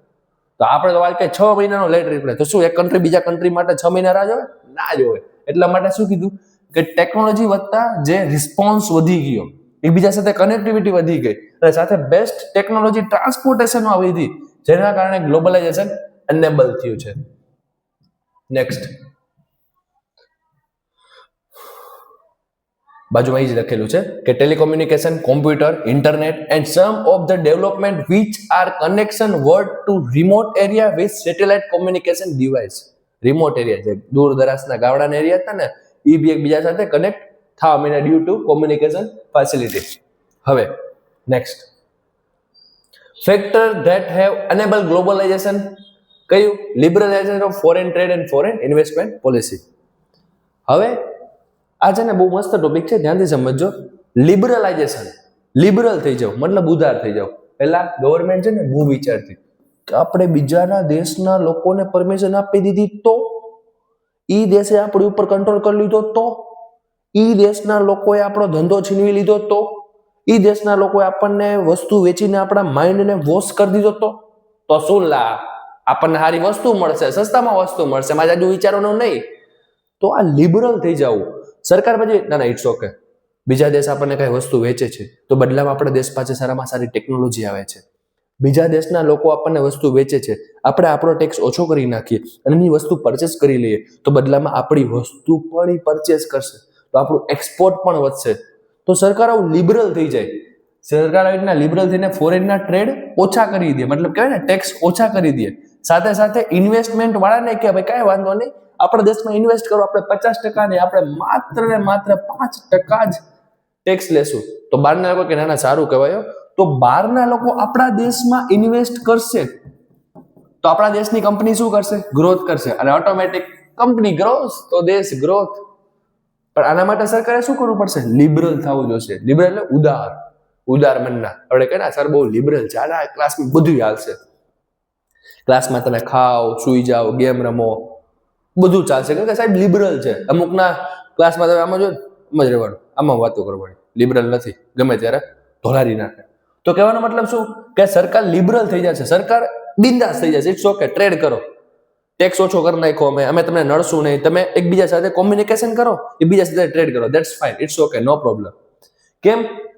તો આપણે તો વાત કે 6 મહિનાનો લેટ રિપ્લાય, તો શું એક કન્ટ્રી બીજા કન્ટ્રી માટે 6 મહિના રાહ જોવે? ના જોવે. એટલા માટે શું કીધું કે ટેકનોલોજી વધતા જે રિસ્પોન્સ વધી ગયો, એકબીજા સાથે કનેક્ટિવિટી વધી ગઈ અને સાથે બેસ્ટ ટેકનોલોજી ટ્રાન્સપોર્ટેશનમાં વધી, જેના કારણે ગ્લોબલાઇઝેશન એનેબલ થયું છે. નેક્સ્ટ બાજુમાં એ જ લખેલું છે કે telecommunication, computer, internet and sum of the development which are connection word to remote area with satellite communication device. Remote area જે દૂર દરાજના ગામડાના એરિયા હતા ને, એ બી એકબીજા સાથે કનેક્ટ થવા માંડ્યા ડ્યુ ટુ કોમ્યુનિકેશન ફેસિલિટી. હવે next factor that have enable globalisation. કયું? Liberalisation of foreign trade and foreign investment policy. હવે આ છે ને બહુ મસ્ત ટોપિક છે, ધ્યાનથી સમજજો. લિબરલાઇઝેશન, લિબરલ થઈ જાવ મતલબ ઉદાર થઈ જાવ. પહેલા ગવર્મેન્ટ છે ને બહુ વિચારતી કે આપણે બીજાના દેશના લોકોને પરમિશન આપી દીધી તો, ઈ દેશે આપણી ઉપર કંટ્રોલ કરી લીધો તો, ઈ દેશના લોકોએ આપણો ધંધો છીનવી લીધો તો, ઈ દેશના લોકોએ આપણને વસ્તુ વેચીને આપણા માઇન્ડને વોશ કરી દીધો તો શું લા, આપણને સારી વસ્તુ મળશે, સસ્તામાં વસ્તુ મળશે, મારે આજુ વિચારવાનું નહીં. તો આ લિબરલ થઈ જવું. સરકાર પછી ના ઇટ્સ ઓકે, બીજા દેશ આપણને કઈ વસ્તુ વેચે છે તો બદલામાં આપણા દેશ પાસે સારામાં સારી ટેકનોલોજી આવે છે. બીજા દેશના લોકો આપણને વસ્તુ વેચે છે, આપણે આપણો ટેક્સ ઓછો કરી નાખીએ અને એની વસ્તુ પરચેસ કરી લઈએ તો બદલામાં આપણી વસ્તુ પણ પરચેસ કરશે, તો આપણું એક્સપોર્ટ પણ વધશે. તો સરકાર આવું લિબરલ થઈ જાય. સરકાર આવી રીતના લિબરલ થઈને ફોરેનના ટ્રેડ ઓછા કરી દે, મતલબ કહેવાય ને ટેક્સ ઓછા કરી દે. સાથે સાથે ઇન્વેસ્ટમેન્ટ વાળાને કે ભાઈ કાંઈ વાંધો નહીં, આપણા દેશમાં ઇન્વેસ્ટ કરો, આપણે 50% નહીં, આપણે માત્ર ને માત્ર 5% જ ટેક્સ લેશું. તો બહારના લોકો કે ના સારું કહેવાય. તો બહારના લોકો આપણા દેશમાં ઇન્વેસ્ટ કરશે તો આપણા દેશની કંપની શું કરશે? ગ્રોથ કરશે, અને ઓટોમેટિક કંપની ગ્રોથ તો દેશ ગ્રોથ. પણ આના માટે સરકારે શું કરવું પડશે? લિબરલ થવું જોશે. લિબરલ એટલે ઉદાર મનના. આપણે કહે ને સર બહુ લિબરલ છે, આ ક્લાસમાં બધું હાલશે, ક્લાસમાં તમે ખાઓ, સુઈ જાઓ, ગેમ રમો, બધું ચાલશે, કારણ કે સાહેબ લિબરલ છે. અમુકના ક્લાસમાં તમે આમાં જો આમ જ રહેવાનું, આમાં વાતો કરવાની, લિબરલ નથી, ગમે ત્યારે ધોલારી નાખે. તો કહેવાનો મતલબ શું કે સરકાર લિબરલ થઈ જશે, સરકાર બિંદાસ થઈ જશે. ઇટ્સ ઓકે, ટ્રેડ કરો, ટેક્સ ઓછો કરી નાખો, અમે તમને નડશું નહીં, તમે એકબીજા સાથે કોમ્યુનિકેશન કરો, એકબીજા સાથે ટ્રેડ કરો, that's fine, it's okay, no problem.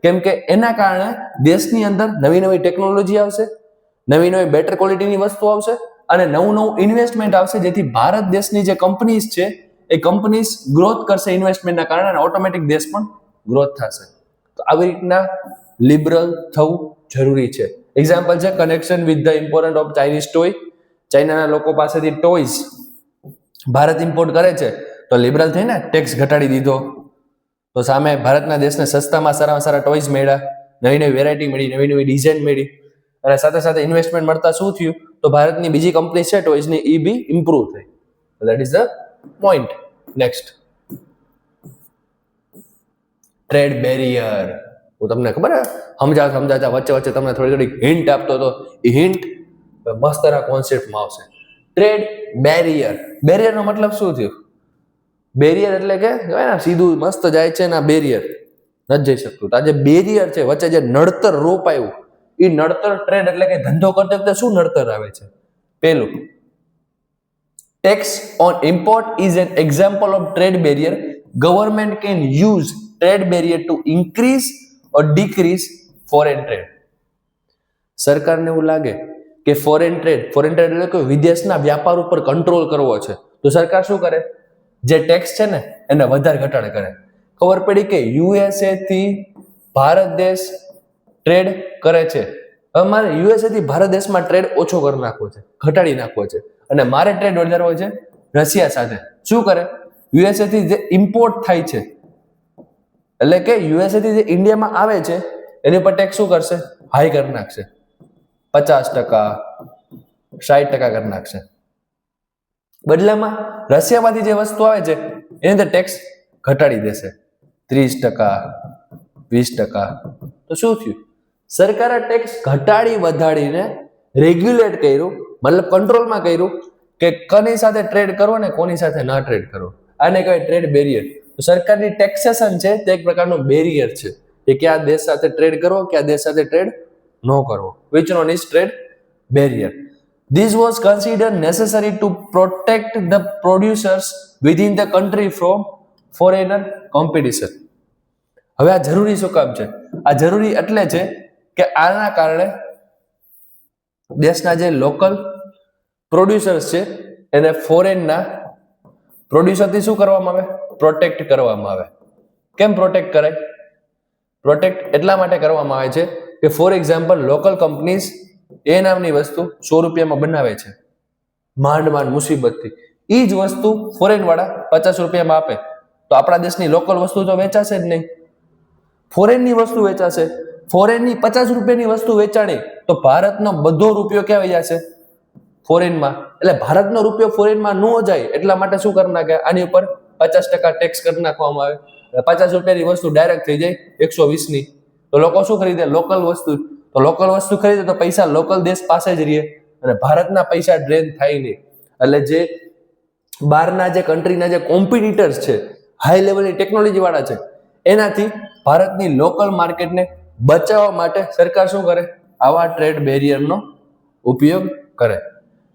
કેમ કે એના કારણે દેશની અંદર નવી નવી ટેકનોલોજી આવશે, નવી નવી બેટર ક્વોલિટીની વસ્તુ આવશે અને નવું ઇન્વેસ્ટમેન્ટ આવશે, જેથી ભારત દેશની જે કંપનીઝ છે એ કંપનીઝ ગ્રોથ કરશે ઇન્વેસ્ટમેન્ટના કારણે, અને ઓટોમેટિક દેશ પણ ગ્રોથ થશે. તો આવી રીતના લિબરલ થવું જરૂરી છે. એક્ઝામ્પલ છે connection with the important of Chinese toy. ચાઇનાના લોકો પાસેથી ટોયઝ ભારત ઇમ્પોર્ટ કરે છે તો લિબરલ થઈને ટેક્સ ઘટાડી દીધો, તો સામે ભારતના દેશને સસ્તામાં સારામાં સારા ટોયઝ મળ્યા, નવી નવી વેરાયટી મળી, નવી નવી ડિઝાઇન મળી, અને સાથે સાથે ઇન્વેસ્ટમેન્ટ મળતા શું થયું? તો ભારતની બીજી કંપની છે ટોયઝની, એ બી ઇમ્પ્રુવ થઈ. That is the point. Next trade barrier. હું તમને ખબર સમજાવતા વચ્ચે તમને થોડી થોડી હિન્ટ આપતો હતો, એ હિન્ટ મસ્તના કોન્સેપ્ટમાં આવશે. Trade barrier. બેરિયરનો મતલબ શું થયું? બેરિયર એટલે કે કહેવાય ને સીધું મસ્ત જાય છે ને બેરિયર નથી જઈ શકતું. તો આ જે બેરિયર છે વચ્ચે જે નડતર રૂપ આવ્યું, એ નડતર ટ્રેડ એટલે કે ધંધો કરતી વખતે શું નડતર આવે છે? પેલું, tax on import is an example of trade barrier. Government can use trade barrier to increase or decrease foreign trade. સરકારને એવું લાગે કે ફોરેન ટ્રેડ એટલે કે વિદેશના વ્યાપાર ઉપર કંટ્રોલ કરવો છે, તો સરકાર શું કરે? જે ટેક્સ છે ને એને વધારે ઘટાડે કરે. ખબર પડી કે યુએસએ થી ભારત દેશ ટ્રેડ કરે છે, હવે મારે યુએસએ થી ભારત દેશમાં ટ્રેડ ઓછો કરી નાખવો છે, ઘટાડી નાખવો છે, અને મારે ટ્રેડ વધારવો છે રશિયા સાથે. શું કરે? યુએસએ થી જે ઇમ્પોર્ટ થાય છે, એટલે કે યુએસએ થી જે ઇન્ડિયામાં આવે છે એની પર ટેક્સ શું કરશે? હાઈ કરી નાખશે. 50%, 60% કરી નાખશે. બદલામાં રશિયામાંથી જે વસ્તુ આવે છે એની અંદર ટેક્સ ઘટાડી દેશે 30%, 20%. તો શું થયું? સરકારે ટેક્સ ઘટાડી વધાડીને રેગ્યુલેટ કર્યું, મતલબ કંટ્રોલમાં કર્યું કે કોની સાથે ટ્રેડ કરવો ને કોની સાથે ના ટ્રેડ કરવો. આને કહેવાય ટ્રેડ બેરિયર. તો સરકારની ટેક્સેશન છે તે એક પ્રકારનો બેરિયર છે કે કયા દેશ સાથે ટ્રેડ કરવો, કયા દેશ સાથે ટ્રેડ ન કરવો. Which one is trade barrier? This was considered necessary to protect the producers within the country from foreigner competition. હવે આ જરૂરી શું કામ છે? આ જરૂરી એટલે છે કે આના કારણે દેશના જે લોકલ પ્રોડ્યુસર્સ છે એને ફોરેનના પ્રોડ્યુસરથી શું કરવામાં આવે? પ્રોટેક્ટ કરવામાં આવે. કેમ પ્રોટેક્ટ કરાય? પ્રોટેક્ટ એટલા માટે કરવામાં આવે છે કે ફોર એક્ઝામ્પલ લોકલ કંપનીઝ એ નામની વસ્તુ 100 રૂપિયામાં બનાવે છે માંડ મુસીબતથી, એ જ વસ્તુ ફોરેન વાળા 50 રૂપિયામાં આપે, તો આપણા દેશની લોકલ વસ્તુ તો વેચાશે જ નહીં, ફોરેનની વસ્તુ વેચાશે. ફોરેનની 50 રૂપિયાની વસ્તુ વેચાણી તો ભારતનો બધો રૂપિયો ક્યાં વહી જશે? ફોરેનમાં. એટલે ભારતનો રૂપિયો ફોરેનમાં ન જાય એટલા માટે શું કરી નાખે? આની ઉપર 50% ટેક્સ કરી નાખવામાં આવે. 50 રૂપિયાની વસ્તુ ડાયરેક્ટ થઈ જાય 120ની. તો લોકો શું ખરીદે? લોકલ વસ્તુ. તો લોકલ વસ્તુ ખરીદે તો પૈસા લોકલ દેશ પાસે જ રહે અને ભારતના પૈસા ડ્રેન થાય નહીં. એટલે જે બહારના જે કન્ટ્રીના જે કોમ્પિટિટર્સ છે, હાઈ લેવલની ટેકનોલોજી વાળા છે, એનાથી ભારતની લોકલ માર્કેટને બચાવવા માટે સરકાર શું કરે? આવા ટ્રેડ બેરિયરનો ઉપયોગ કરે.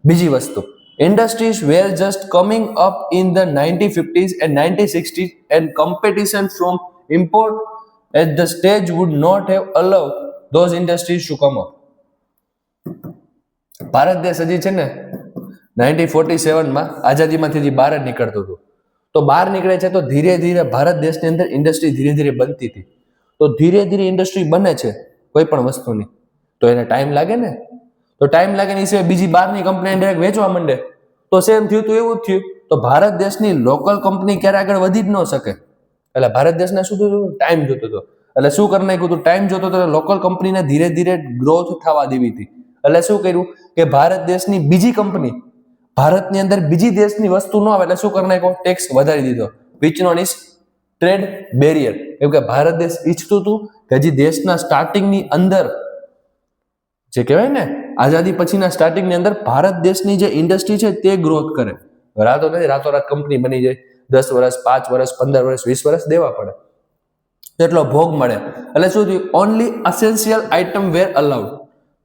બીજી વસ્તુ, industries were just coming up in the 1950s and 1960s and competition from import at the stage would not have allowed those industries to come up. Bharat દેશ હજી છે ને 1947માં આઝાદીમાંથી બહાર જ નીકળતું હતું. તો બહાર નીકળે છે તો ધીરે ધીરે ભારત દેશની અંદર ઇન્ડસ્ટ્રી ધીરે ધીરે બનતી હતી. તો ધીરે ધીરે ઇન્ડસ્ટ્રી બને છે કોઈ પણ વસ્તુની, તો એને ટાઈમ લાગે ને. તો ટાઈમ લાગે ને સિવાય બીજી બહારની કંપની ડાયરેક્ટ વેચવા માંડે, તો સેમ થયું તો એવું જ થયું. તો ભારત દેશની લોકલ કંપની ક્યારે આગળ વધી જ ન શકે. એટલે ભારત દેશને શું થયું? ટાઈમ જોતો હતો. એટલે શું કરી નાખ્યું હતું? ટાઈમ જોતો હતો, લોકલ કંપનીને ધીરે ધીરે ગ્રોથ થવા દેવી હતી. એટલે શું કર્યું કે ભારત દેશની બીજી કંપની ભારતની અંદર બીજી દેશની વસ્તુ ન આવે એટલે શું કરી નાખ્યો? ટેક્સ વધારી દીધો. Which known is trade barrier. કેમ કે ભારત દેશ ઈચ્છતું હતું કે હજી દેશના સ્ટાર્ટિંગની અંદર જે કહેવાય ને આઝાદી પછીના સ્ટાર્ટિંગની અંદર ભારત દેશની જે ઇન્ડસ્ટ્રી છે તે ગ્રોથ કરે. રાતોરાત કંપની બની જાય, 10 વર્ષ, 5 વર્ષ, 15 વર્ષ, 20 વર્ષ દેવા પડે, એટલો ભોગ મળે. એટલે શું થયું? ઓનલી અસેન્શિયલ આઇટમ વેર અલાઉડ.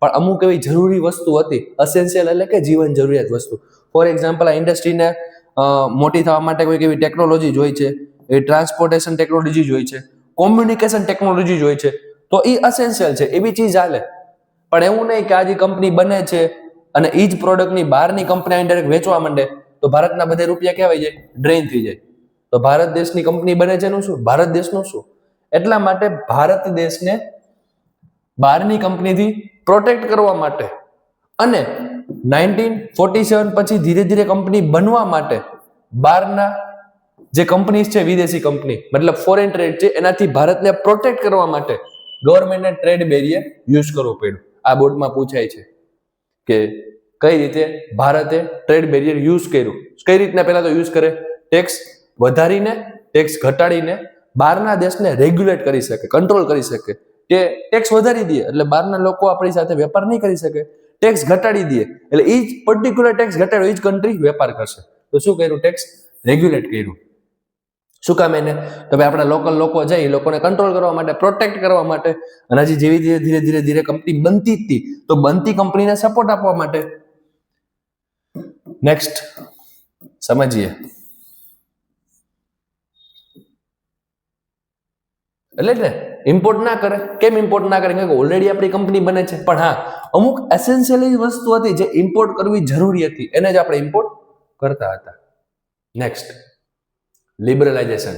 પણ અમુક એવી જરૂરી વસ્તુ હતી, અસેન્શિયલ એટલે કે જીવન જરૂરિયાત વસ્તુ. ફોર એક્ઝામ્પલ, આ ઇન્ડસ્ટ્રીને મોટી થવા માટે કોઈક એવી ટેકનોલોજી જોઈ છે, એ ટ્રાન્સપોર્ટેશન ટેકનોલોજી જોઈ છે, કોમ્યુનિકેશન ટેકનોલોજી જોઈ છે, તો એ અસેન્શિયલ છે, એવી ચીજ હાલે. પણ એવું નહીં કે આજે કંપની બને છે અને એ જ પ્રોડક્ટની બહારની કંપની ડાયરેક્ટ વેચવા માંડે તો ભારતના બધે રૂપિયા કેવાય જાય? ડ્રેઇન થઈ જાય. તો ભારત દેશની કંપની બને છે એનું શું? ભારત દેશનું શું? એટલા માટે ભારત દેશને બહારની કંપનીથી પ્રોટેક્ટ કરવા માટે અને 1947 પછી ધીરે ધીરે કંપની બનવા માટે બહારના જે કંપનીઝ છે, વિદેશી કંપની મતલબ ફોરેન ટ્રેડ છે, એનાથી ભારતને પ્રોટેક્ટ કરવા માટે ગવર્મેન્ટને ટ્રેડ બેરિયર યુઝ કરવું પડ્યું. આ બોર્ડમાં પૂછાય છે કે કઈ રીતે ભારતે ટ્રેડ બેરિયર યુઝ કર્યું. કઈ રીતના? પહેલા તો યુઝ કરે ટેક્સ વધારીને, ટેક્સ ઘટાડીને બહારના દેશને રેગ્યુલેટ કરી શકે, કંટ્રોલ કરી શકે. કે ટેક્સ વધારી દે એટલે બહારના લોકો આપણી સાથે વેપાર નહીં કરી શકે, ટેક્સ ઘટાડી દે એટલે એ જ પર્ટિક્યુલર ટેક્સ ઘટાડ્યો એ જ કન્ટ્રી વેપાર કરશે. તો શું કર્યું? ટેક્સ રેગ્યુલેટ કર્યું. શું કામ એને? તો ભાઈ આપણા લોકલ લોકો છે એ લોકોને કંટ્રોલ કરવા માટે, પ્રોટેક્ટ કરવા માટે. અને હજી જેવી ધીરે ધીરે કંપની બનતી જ હતી, તો બનતી કંપનીને સપોર્ટ આપવા માટે. નેક્સ્ટ સમજીએ. એટલે ને ઇમ્પોર્ટ ના કરે. કેમ ઇમ્પોર્ટ ના કરે? કારણ કે ઓલરેડી આપણી કંપની બને છે. પણ હા, અમુક એસેન્શિયલ વસ્તુ હતી જે ઇમ્પોર્ટ કરવી જરૂરી હતી, એને જ આપણે ઇમ્પોર્ટ કરતા હતા. નેક્સ્ટ લિબરલાઇઝેશન,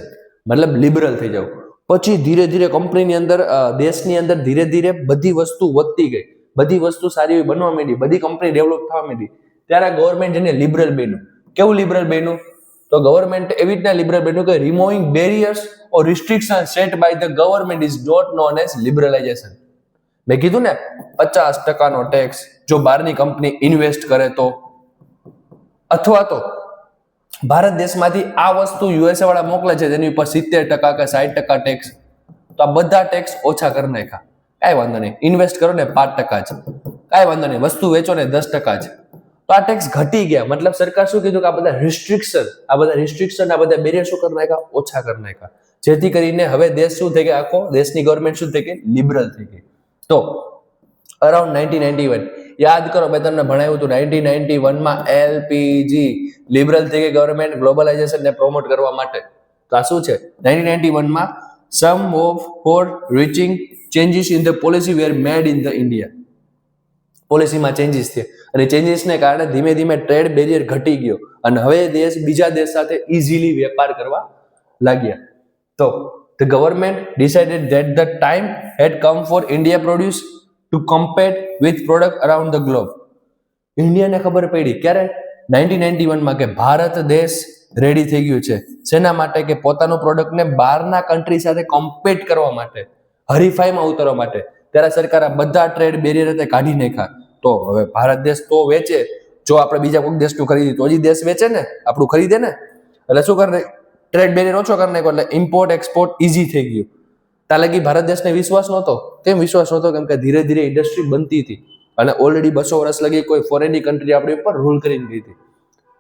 મતલબ લિબરલ થઈ જાવ. પછી ધીરે ધીરે કંપનીની અંદર, દેશની અંદર ધીરે ધીરે બધી વસ્તુ વધતી ગઈ, બધી વસ્તુ સારી એવી બનવા માંડી, બધી કંપની ડેવલપ થવા માંડી. ત્યારે ગવર્મેન્ટ એને લિબરલ બન્યું. કેવું લિબરલ બન્યું? તો ગવર્મેન્ટ એવી રીતના લિબરલ બન્યું કે removing barriers or restriction set by the government is not known as liberalisation. મેં કીધું ને 50% ટેક્સ જો બહારની કંપની ઇન્વેસ્ટ કરે તો, અથવા તો ભારત દેશમાંથી આ વસ્તુ યુએસએ વાળા મોકલે છે જેની ઉપર 70% કે 60% ટેક્સ, તો આ બધા ટેક્સ ઓછા કરી નાખ્યા. કાંઈ વાંધો નહીં, ઇન્વેસ્ટ કરો ને 5% જ, કાંઈ વાંધો નહીં, વસ્તુ વેચો ને 10% જ, તો આ ટેક્સ ઘટી ગયા. મતલબ સરકાર શું કીધું કે આ બધા રિસ્ટ્રિક્શન, આ બધા બેરિયર શું કરી નાખ્યા? ઓછા કરી નાખ્યા. જેથી કરીને હવે દેશ શું થઈ ગયા? આખો દેશની ગવર્મેન્ટ શું થઈ ગઈ? લિબરલ થઈ ગઈ. તો અરાઉન્ડ 1991 યાદ કરો, મેં તમને ભણાવ્યું હતું 1991 માં એલપીજી લિબરલ થઈ ગઈ ગવર્મેન્ટ ગ્લોબલાઇઝેશનને પ્રોમોટ કરવા માટે. તો આ શું છે? 1991 માં some of far reaching changes in the policy were made in the India. પોલિસીમાં ચેન્જીસ થયા અને ચેન્જીસને કારણે ધીમે ધીમે ટ્રેડ બેરિયર ઘટી ગયો અને હવે દેશ બીજા દેશ સાથે ઇઝીલી વેપાર કરવા લાગ્યા. તો the government decided that the time had come for India produce to compete with product around the globe. ઇન્ડિયાને ખબર પડી ક્યારે? 1991 માં કે ભારત દેશ રેડી થઈ ગયું છે. શેના માટે? કે પોતાનું પ્રોડક્ટને બહારના કન્ટ્રી સાથે કોમ્પીટ કરવા માટે, હરીફાઈમાં ઉતરવા માટે. ત્યારે સરકાર આ બધા ટ્રેડ બેરિયર હતા કાઢી નાખ્યા. તો હવે ભારત દેશ તો વેચે, જો આપણે બીજા કોઈ દેશનું ખરીદી તો જ દેશ વેચે ને, આપણું ખરીદે ને. એટલે શું કરે? ટ્રેડ બેરિયર ઓછો કરી નાખ્યો, એટલે ઇમ્પોર્ટ એક્સપોર્ટ ઈઝી થઈ ગયું. ત્યાં લગી ભારત દેશને વિશ્વાસ નહોતો. કેમ વિશ્વાસ નહોતો? કેમ કે ધીરે ધીરે ઇન્ડસ્ટ્રી બનતી હતી અને ઓલરેડી 200 વર્ષ લગી કોઈ ફોરેનની કન્ટ્રી આપણી ઉપર રૂલ કરીને ગઈ હતી.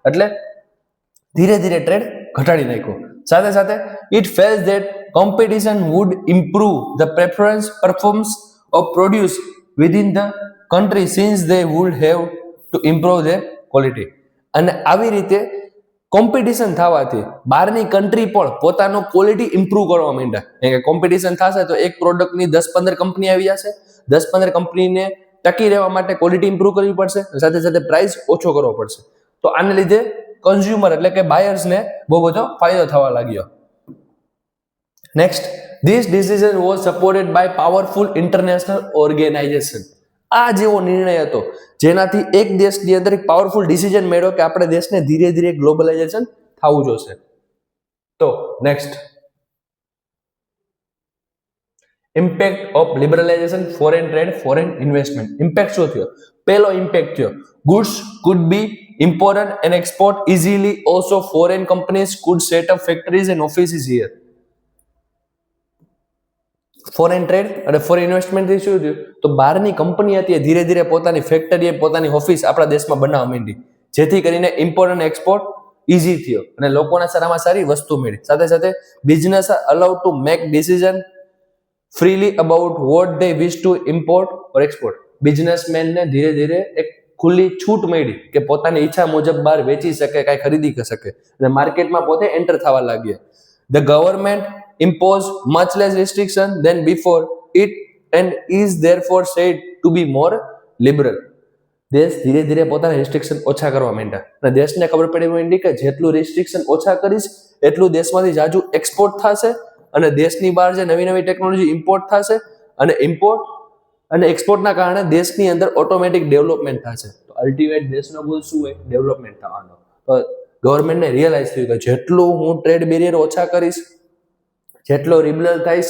એટલે ધીરે ધીરે ટ્રેડ ઘટાડી નાખ્યો. સાથે સાથે it feels that competition would improve the preference performance of produce within the country since they would have to improve their quality. અને આવી રીતે કોમ્પિટિશન થવાથી બહારની કન્ટ્રી પણ પોતાનો ક્વોલિટી ઇમ્પ્રૂવ કરવા માંડ્યા. કારણ કે કોમ્પિટિશન થશે તો એક પ્રોડક્ટની 10-15 કંપની આવી જશે. 10-15 કંપનીને ટકી રહેવા માટે ક્વોલિટી ઇમ્પ્રૂવ કરવી પડશે, સાથે સાથે પ્રાઇસ ઓછો કરવો પડશે. તો આને લીધે કન્ઝ્યુમર એટલે કે બાયર્સને બહુ બધો ફાયદો થવા લાગ્યો. Next, this decision was supported by powerful international organisation. આ જેવો નિર્ણય હતો જેનાથી એક દેશની અંદર એક પાવરફુલ ડિસિઝન મેળવ્યો કે આપણે દેશને ધીરે ધીરે ગ્લોબલાઇઝેશન થવું જોશે. તો next, impact of liberalisation foreign trade, foreign investment. Impact શું થયો? પહેલો ઇમ્પેક્ટ થયો, goods could be imported and export easily, also foreign companies could set up factories and offices here. Foreign trade અને ફોરેન ઇન્વેસ્ટમેન્ટ થી શું થયું? તો બહારની કંપની હતી ધીરે ધીરે પોતાની ફેક્ટરી, પોતાની ઓફિસ આપણા દેશમાં બનાવવા માંડી, જેથી કરીને ઇમ્પોર્ટ અને એક્સપોર્ટ ઈઝી થયો અને લોકોને સારામાં સારી વસ્તુ મળી. સાથે સાથે business allowed to make decision freely about what they wish to import or export. બિઝનેસમેનને ધીરે ધીરે એક ખુલ્લી છૂટ મળી કે પોતાની ઈચ્છા મુજબ બહાર વેચી શકે, કાંઈ ખરીદી શકે અને માર્કેટમાં પોતે એન્ટર થવા લાગ્યા. The government imposed much less restriction than before it and is therefore said to be more liberal. દેશ ધીરે ધીરે પોતાના રિસ્ટ્રિક્શન ઓછા કરવા માંડ્યા અને દેશને ખબર પડી માંડી કે જેટલું રિસ્ટ્રિક્શન ઓછા કરીશ એટલું દેશમાંથી જાજુ એક્સપોર્ટ થશે અને દેશની બહાર જે નવી નવી ટેકનોલોજી ઇમ્પોર્ટ થશે અને ઇમ્પોર્ટ અને એક્સપોર્ટના કારણે દેશની અંદર ઓટોમેટિક ડેવલપમેન્ટ થશે. તો અલ્ટિમેટ દેશનો ગોલ શું હોય? ડેવલપમેન્ટ થવાનો. તો ગવર્મેન્ટને રિયલાઇઝ થયું કે જેટલું હું ટ્રેડ બેરિયર ઓછા કરીશ, જેટલો લિબરલ થઈશ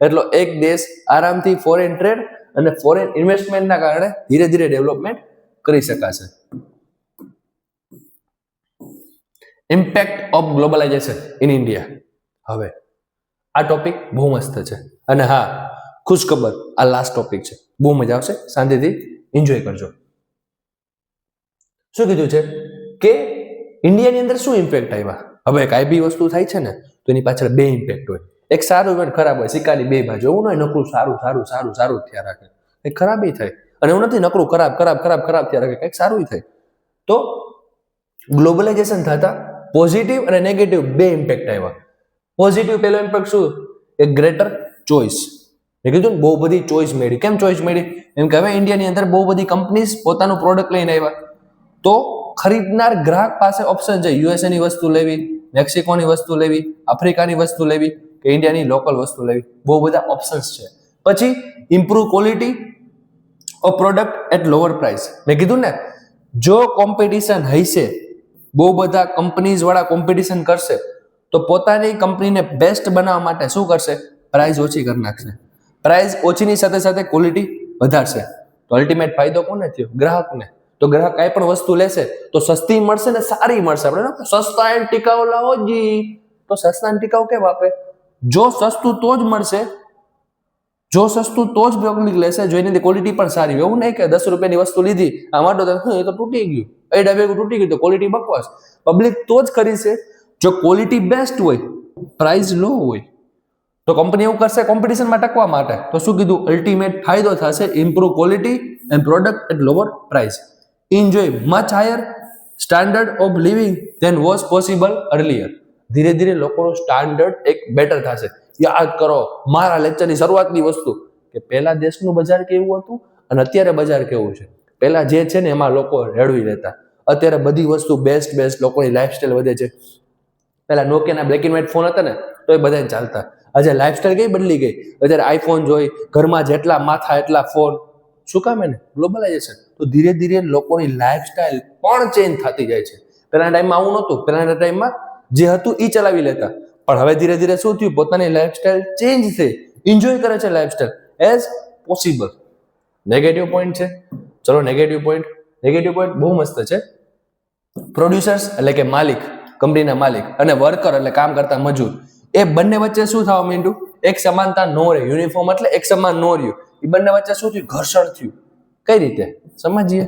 એટલો એક દેશ આરામથી ફોરેન ટ્રેડ અને ફોરેન ઇન્વેસ્ટમેન્ટના કારણે ધીરે ધીરે ડેવલપમેન્ટ કરી શકાશે. Impact of globalisation in India. હવે આ ટોપિક બહુ મસ્ત છે અને હા, ખુશખબર, આ લાસ્ટ ટોપિક છે. બહુ મજા આવશે, શાંતિથી એન્જોય કરજો. શું કીધું છે કે ઇન્ડિયાની અંદર શું ઇમ્પેક્ટ આવ્યા? હવે કાંઈ બી વસ્તુ થાય છે ને તો એની પાછળ બે ઇમ્પેક્ટ હોય, એક સારું હોય ખરાબ હોય, સિક્કાની બે બાજુ. એવું નહીં નકરું સારું સારું સારું સારું જ થયા રાખે, કંઈક ખરાબ થાય. અને એવું નથી નકરું ખરાબ ખરાબ ખરાબ ખરાબ થયા રાખે, કંઈક સારું થાય. તો ગ્લોબલાઇઝેશન થતા પોઝિટિવ અને નેગેટિવ બે ઇમ્પેક્ટ આવ્યા. પોઝિટિવ પહેલો ઇમ્પેક્ટ શું? એક ગ્રેટર ચોઇસ. મેં કીધું ને બહુ બધી ચોઇસ મળી. કેમ ચોઇસ મળી? એમ કે હવે ઇન્ડિયાની અંદર બહુ બધી કંપનીઝ પોતાનું પ્રોડક્ટ લઈને આવ્યા, તો ખરીદનાર ગ્રાહક પાસે ઓપ્શન છે યુએસએ ની વસ્તુ લેવી, મેક્સિકોની વસ્તુ લેવી, આફ્રિકાની વસ્તુ લેવી કે ઇન્ડિયાની લોકલ વસ્તુ લેવી. બહુ બધા ઓપ્શન્સ છે. પછી improve quality of product at lower price. મેં કીધું ને જો કોમ્પિટિશન હશે, બહુ બધા કંપનીઝ વાળા કોમ્પિટિશન કરશે, તો પોતાની કંપનીને બેસ્ટ બનાવવા માટે શું કરશે? પ્રાઇસ ઓછી કરી નાખશે. પ્રાઇસ ઓછીની સાથે સાથે ક્વોલિટી વધારશે. તો અલ્ટિમેટ ફાયદો કોને થયો? ગ્રાહકને. તો ગ્રાહક કાંઈ પણ વસ્તુ લેશે તો સસ્તી મળશે ને સારી મળશે. આપણે સસ્તા એન્ડ ટિકાઉ લાવો જી, તો સસ્તા એન્ડ ટિકાઉ કેમ આપે? જો સસ્તું તો જ મળશે, જો સસ્તું તો જ પબ્લિક લેશે, જો એની ક્વોલિટી પણ સારી હોય. એવું નહીં કે 10 રૂપિયાની વસ્તુ લીધી, આમાં તો એ તો તૂટી ગયું, એડા ભેગું તૂટી ગયું, તો ક્વોલિટી બકવાસ. પબ્લિક તો જ ખરીદશે જો ક્વોલિટી બેસ્ટ હોય, પ્રાઇસ લો હોય. તો કંપની એવું કરશે કોમ્પિટિશનમાં ટકવા માટે. તો શું કીધું? અલ્ટિમેટ ફાયદો થશે improve quality and product at lower price. Enjoy much higher standard of living than was possible earlier. ધીરે ધીરે લોકોનો સ્ટાન્ડર્ડ એક બેટર થશે. યાદ કરો મારા લેક્ચરની શરૂઆતની વસ્તુ કે પહેલા દેશનું બજાર કેવું હતું અને અત્યારે બજાર કેવું છે. પહેલા જે છે ને એમાં લોકો રેડવી લેતા, અત્યારે બધી વસ્તુ બેસ્ટ બેસ્ટ, લોકોની લાઈફસ્ટાઈલ વધે છે. પહેલા નોકિયાના બ્લેક એન્ડ વ્હાઇટ ફોન હતા ને તો એ બધાને ચાલતા. આજે લાઈફસ્ટાઈલ કઈ બદલી ગઈ. અત્યારે આઈફોન જોઈ, ઘરમાં જેટલા માથા એટલા ફોન. શું કામ? એને ગ્લોબલાઇઝેશન. તો ધીરે ધીરે લોકોની લાઈફસ્ટાઈલ પણ ચેન્જ થતી જાય છે. પહેલાના ટાઈમમાં આવું નહોતું. પહેલાના ટાઈમમાં જે હતું એ ચલાવી લેતા, પણ હવે ધીરે ધીરે શું થયું? પોતાની લાઈફસ્ટાઈલ ચેન્જ થઈ, એન્જોય કરે છે lifestyle as possible. Negative point છે. ચલો નેગેટિવ પોઈન્ટ બહુ મસ્ત છે. પ્રોડ્યુસર્સ એટલે કે માલિક, કંપનીના માલિક, અને વર્કર એટલે કામ કરતા મજૂર, એ બંને વચ્ચે શું થવા માંડ્યું? એક સમાનતા નો રહે. યુનિફોર્મ એટલે એક સમાન નો રહ્યું. એ બંને વચ્ચે શું થયું? ઘર્ષણ થયું. કઈ રીતે સમજીએ?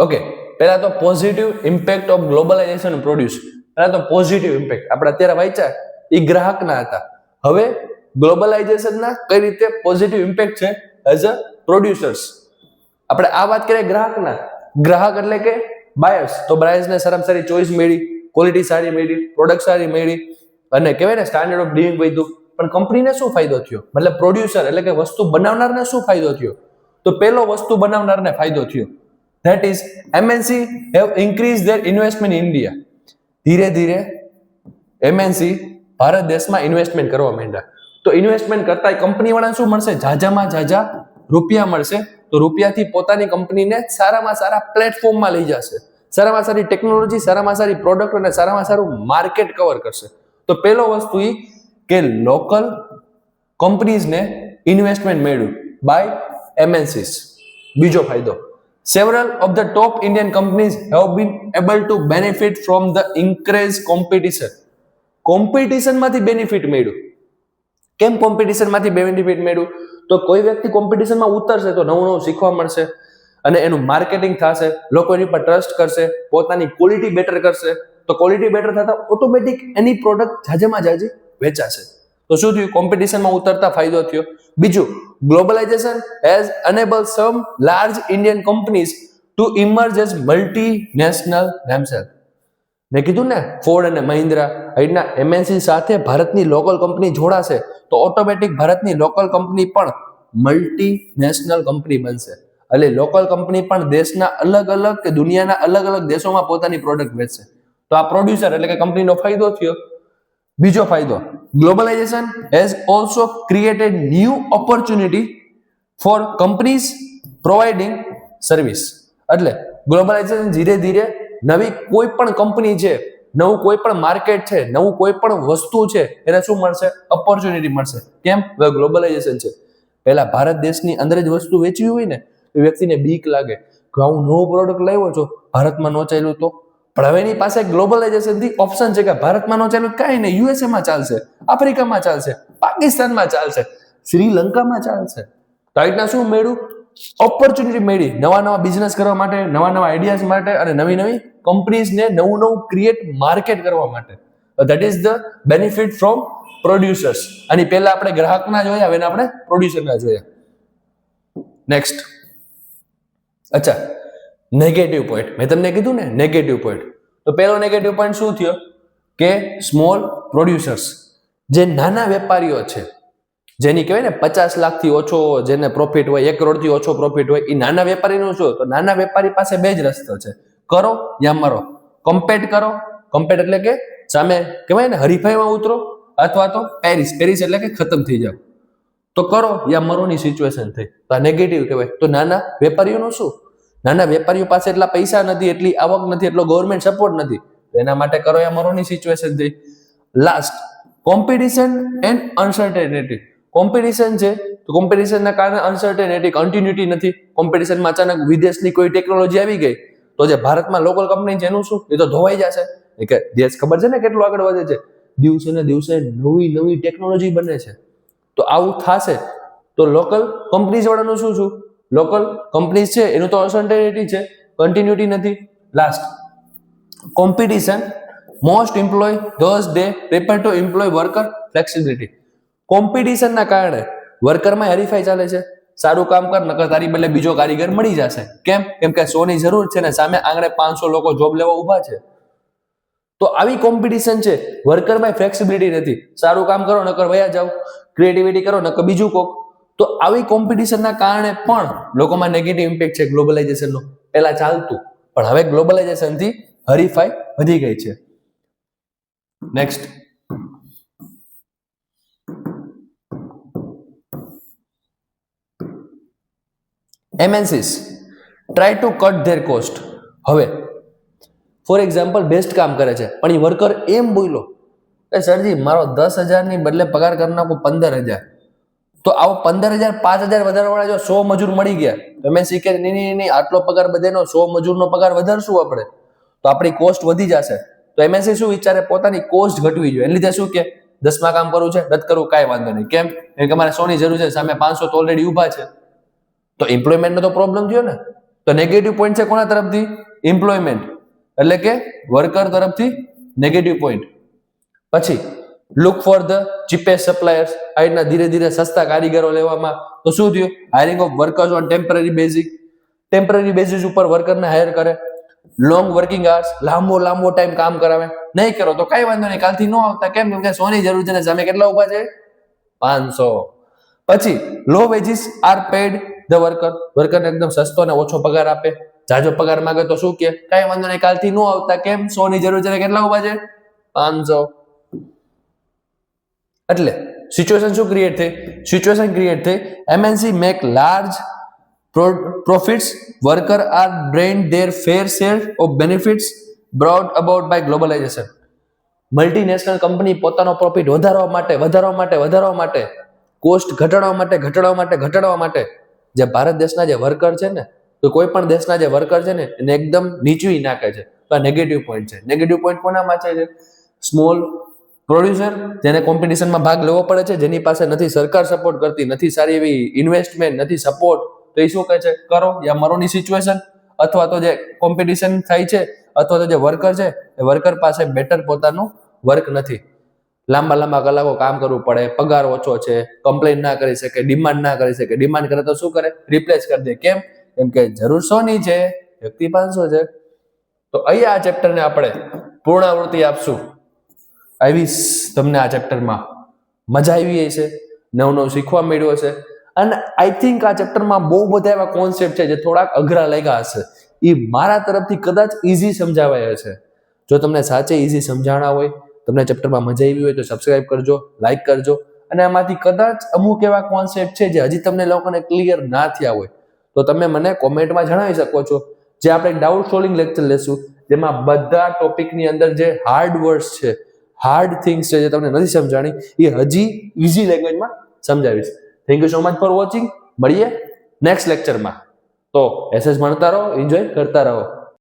ઓકે, પહેલા તો positive impact of globalisation produce. પહેલા તો પોઝિટિવ ઇમ્પેક્ટ આપણે અત્યારે વાંચ્યા એ ગ્રાહકના હતા. હવે ગ્લોબલાઇઝેશનના કઈ રીતે પોઝિટિવ ઇમ્પેક્ટ છે એઝ અ પ્રોડ્યુસર્સ. આપણે આ વાત કરીએ ગ્રાહકના. ગ્રાહક એટલે કે બાયર્સ. તો બાયર્સને સારામાં સારી ચોઇસ મળી, ક્વોલિટી સારી મળી, પ્રોડક્ટ સારી મળી, અને કહેવાય ને સ્ટાન્ડર્ડ ઓફ લિવિંગ વધ્યું. પણ કંપનીને શું ફાયદો થયો? મતલબ પ્રોડ્યુસર એટલે કે વસ્તુ બનાવનારને શું ફાયદો થયો? તો પહેલો વસ્તુ બનાવનારને ફાયદો થયો. That is, MNC have increased their investment in India. ધીરે ધીરે MNC ભારત દેશમાં ઇન્વેસ્ટમેન્ટ કરવા માંડ્યા. તો ઇન્વેસ્ટમેન્ટ કરતા કંપની વાળાને શું મળશે? ઝાઝામાં ઝાઝા રૂપિયા મળશે. તો રૂપિયાથી પોતાની કંપનીને સારામાં સારા પ્લેટફોર્મમાં લઈ જશે, સારામાં સારી ટેકનોલોજી, સારામાં સારી પ્રોડક્ટ અને સારામાં સારું માર્કેટ કવર કરશે. તો પહેલો વસ્તુ એ કે લોકલ કંપનીઝને ઇન્વેસ્ટમેન્ટ મળ્યું બાય MNCs. બીજો ફાયદો, several of the top Indian companies have been able to benefit from the increased competition. Competition માંથી બેનિફિટ મળ્યું. કેમ કોમ્પિટિશન માંથી બેનિફિટ મળ્યું? તો કોઈ વ્યક્તિ કોમ્પિટિશનમાં ઉતરશે તો નવું નવું શીખવા મળશે અને એનું માર્કેટિંગ થશે, લોકો એની પર ટ્રસ્ટ કરશે, પોતાની ક્વોલિટી બેટર કરશે. તો ક્વોલિટી બેટર થતા ઓટોમેટિક એની પ્રોડક્ટ ઝાઝામાં ઝાઝી વેચાશે. તો શું થયું? કોમ્પિટિશનમાં ઉતરતા ફાયદો થયો. બીજું, globalisation has enabled some large Indian companies to emerge as multinational themselves. મેં કીધું ને ફોર્ડ અને મહિન્દ્રા અહીંના MNC સાથે ભારતની લોકલ કંપની જોડાશે તો ઓટોમેટિક ભારતની લોકલ કંપની પણ મલ્ટીનેશનલ કંપની બનશે. એટલે લોકલ કંપની પણ દેશના અલગ અલગ કે દુનિયાના અલગ અલગ દેશોમાં પોતાની પ્રોડક્ટ વેચશે. તો આ પ્રોડ્યુસર એટલે કે કંપનીનો ફાયદો થયો. બીજો ફાયદો, globalisation has also created new opportunity four companies providing service. એટલે ગ્લોબલાઇઝેશન ધીરે ધીરે નવી કોઈ પણ કંપની છે, નવું કોઈ પણ માર્કેટ છે, નવું કોઈ પણ વસ્તુ છે, એને શું મળશે? ઓપોર્ચ્યુનિટી મળશે. કેમ? ગ્લોબલાઇઝેશન છે. પહેલા ભારત દેશની અંદર જ વસ્તુ વેચવી હોય ને એ વ્યક્તિને બીક લાગે કે હું નવો પ્રોડક્ટ લાવ્યો છું, ભારતમાં ન ચાલ્યું તો. પણ હવે એની પાસે ગ્લોબલાઇઝેશન થી ઓપ્શન છે કે ભારતમાં ન ચાલ્યું કાંઈ નહીં, USA માં ચાલશે, આફ્રિકામાં ચાલશે, પાકિસ્તાનમાં ચાલશે, શ્રીલંકામાં ચાલશે. તો આ રીતના શું મળ્યું? ઓપોર્ચ્યુનિટી મળી નવા નવા બિઝનેસ કરવા માટે, નવા નવા આઈડિયાઝ માટે અને નવી નવી કંપનીઝને નવું નવું ક્રિએટ માર્કેટ કરવા માટે. That is the benefit from producers. અને પહેલા આપણે ગ્રાહકના જોયા, હવે આપણે પ્રોડ્યુસરના જોયા. નેક્સ્ટ, અચ્છા, નેગેટિવ પોઈન્ટ. મેં તમને કીધું ને નેગેટિવ પોઈન્ટ. તો પહેલો નેગેટિવ પોઈન્ટ શું થયો કે સ્મોલ પ્રોડ્યુસર્સ, જે નાના વેપારીઓ છે, જેની કહેવાય ને 50 લાખથી ઓછો જેને પ્રોફિટ હોય, 1 કરોડથી ઓછો પ્રોફિટ હોય, એ નાના વેપારીનું શું? તો નાના વેપારી પાસે બે જ રસ્તો છે, કરો યા મરો. કમ્પેટ કરો, કમ્પેટ એટલે કે સામે કહેવાય ને હરીફાઈમાં ઉતરો, અથવા તો પેરિસ એટલે કે ખતમ થઈ જાવ. તો કરો યા મરોની સિચ્યુએશન થઈ. તો આ નેગેટિવ કહેવાય. તો નાના વેપારીઓનું શું? નાના વેપારીઓ પાસે એટલા પૈસા નથી, એટલી આવક નથી, એટલો ગવર્મેન્ટ સપોર્ટ નથી, તો એના માટે કરો યા મરોની સિચ્યુએશન થઈ. Last, competition and uncertainty. Competition છે તો કોમ્પિટિશનના કારણે અનસર્ટેનિટી, કન્ટિન્યુટી નથી. કોમ્પિટિશનમાં અચાનક વિદેશની કોઈ ટેકનોલોજી આવી ગઈ તો જે ભારતમાં લોકલ કંપની છે એનું શું? એ તો ધોવાઈ જશે. કે દેશ ખબર છે ને કેટલું આગળ વધે છે, દિવસે ને દિવસે નવી નવી ટેકનોલોજી બને છે. તો આવું થશે તો લોકલ કંપનીઝ વાળાનું શું? લોકલ કંપનીઝ છે એનું તો અનસર્ટેનિટી છે, કન્ટિન્યુટી નથી. Last, competition most employ those they prepare to employ worker flexibility. કોમ્પિટિશનના કારણે વર્કરમાં હરીફાઈ ચાલે છે. સારું કામ કર, નકર તારી બદલે બીજો કારીગર મળી જશે. કેમ? કેમ કે 100 ની જરૂર છે ને સામે આંગણે 500 લોકો જોબ લેવા ઊભા છે. તો આવી કોમ્પિટિશન છે. વર્કરમાં ફ્લેક્સિબિલિટી નથી. સારું કામ કરો નકર વયા જાવ, ક્રિએટિવિટી કરો નકર બીજું કોક. તો આવી કોમ્પિટિશનના કારણે પણ લોકોમાં નેગેટિવ ઇમ્પેક્ટ છે ગ્લોબલાઇઝેશનનો. પહેલા ચાલતું, પણ હવે ગ્લોબલાઇઝેશનથી હરીફાઈ વધી ગઈ છે. Next, MNCs try to cut their cost. હવે ફોર એક્ઝામ્પલ બેસ્ટ કામ કરે છે પણ એ વર્કર એમ બોલ્યો કે સરજી મારો 10,000 ની બદલે પગાર કરી નાખો 15,000. તો આવો 15,000 5,000 વધારવાળા જો 100 મજૂર મળી ગયા, તમે શીખે નહીં આટલો પગાર બધાનો 100 મજૂરનો પગાર વધારશું આપણે તો આપણી કોસ્ટ વધી જશે. તો MNC શું વિચારે? પોતાની કોસ્ટ ઘટવી જોઈએ. એટલે શું કે 10માં કામ કરવું છે, રદ કરવું, કાંઈ વાંધો નહીં. કેમ? કે અમારે 100 ની જરૂર છે, સામે 500 તો ઓલરેડી ઊભા છે. તો એમ્પ્લોયમેન્ટનો તો પ્રોબ્લેમ થયો ને. તો નેગેટિવ પોઈન્ટ છે કોના તરફથી? એમ્પ્લોયમેન્ટ, એટલે કે વર્કર તરફથી નેગેટિવ પોઈન્ટ. પછી look for the cheapest suppliers. આ રીતના ધીરે ધીરે સસ્તા કારીગરો લેવામાં. તો શું થયું? Hiring of workers on temporary basis ઉપર વર્કરને હાયર કરે. લોંગ વર્કિંગ આર્સ, લાંબો ટાઈમ કામ કરાવે. નહીં કરો તો કઈ વાંધો નહીં, કાલથી ન આવતા. કેમ? કેમ કે 100 ની જરૂર છે ને સામે કેટલા ઉભા છે? 500. પછી લો વેજીસ આર પેડ ધ વર્કરને એકદમ સસ્તો અને ઓછો પગાર આપે. જાજો પગાર માંગે તો શું કે? કઈ વાંધો નહીં, કાલથી ન આવતા. કેમ? 100 ની જરૂર છે, કેટલા ઉભા છે? 500. એટલે સિચ્યુએશન શું ક્રિએટ થઈ? MNC make large profits, worker are drained their fair share of benefits brought about by globalization. Multinational company પોતાનો પ્રોફિટ વધારવા માટે કોસ્ટ ઘટાડવા માટે જે ભારત દેશના જે વર્કર છે ને, તો કોઈ પણ દેશના જે વર્કર છે ને એને એકદમ નીચવી નાખે છે. તો આ નેગેટિવ પોઈન્ટ છે. નેગેટિવ પોઈન્ટ કોનામાં છે? સ્મોલ પ્રોડ્યુસર, જેને કોમ્પિટિશનમાં ભાગ લેવો પડે છે, જેની પાસે નથી સરકાર સપોર્ટ કરતી, નથી સારી એવી ઇન્વેસ્ટમેન્ટ, નથી સપોર્ટ. તો એ શું કહે છે? કરો યા મરોની સિચ્યુએશન. અથવા તો જે કોમ્પિટિશન થાય છે, અથવા તો જે વર્કર છે એ વર્કર પાસે બેટર પોતાનું વર્ક નથી, લાંબા કલાકો કામ કરવું પડે, પગાર ઓછો છે, કમ્પ્લેન ના કરી શકે, ડિમાન્ડ ના કરી શકે. ડિમાન્ડ કરે તો શું કરે? રિપ્લેસ કરી દે. કેમ? કેમ કે જરૂર 100 ની છે, વ્યક્તિ 500 છે. તો અહીંયા આ ચેપ્ટરને આપણે પૂર્ણાવૃત્તિ આપશું. તમને આ ચેપ્ટરમાં મજા આવી હશે, નવું શીખવા મળ્યું હશે. અને આઈ થિંક આ ચેપ્ટરમાં બહુ બધા એવા કોન્સેપ્ટ છે જે થોડાક અઘરા લાગ્યા હશે. એ મારા તરફથી કદાચ ઈઝી સમજાવાયા હશે. જો તમને સાચે ઈઝી સમજાણા હોય, તમને ચેપ્ટરમાં મજા આવી હોય તો સબસ્ક્રાઇબ કરજો, લાઈક કરજો. અને આમાંથી કદાચ અમુક એવા કોન્સેપ્ટ છે જે હજી તમને લોકોને ક્લિયર ના થયા હોય તો તમે મને કોમેન્ટમાં જણાવી શકો છો. જે આપણે ડાઉટ સોલ્વિંગ લેક્ચર લેશું, જેમાં બધા ટોપિકની અંદર જે હાર્ડ વર્ડ્સ છે, હાર્ડ થિંગ્સ છે જે તમને નથી સમજાણી, એ હજી ઈઝી લેંગ્વેજમાં સમજાવીશ. Thank you so much for watching. મળીએ નેક્સ્ટ લેક્ચરમાં. તો એસએસ ભણતા રહો, એન્જોય કરતા રહો.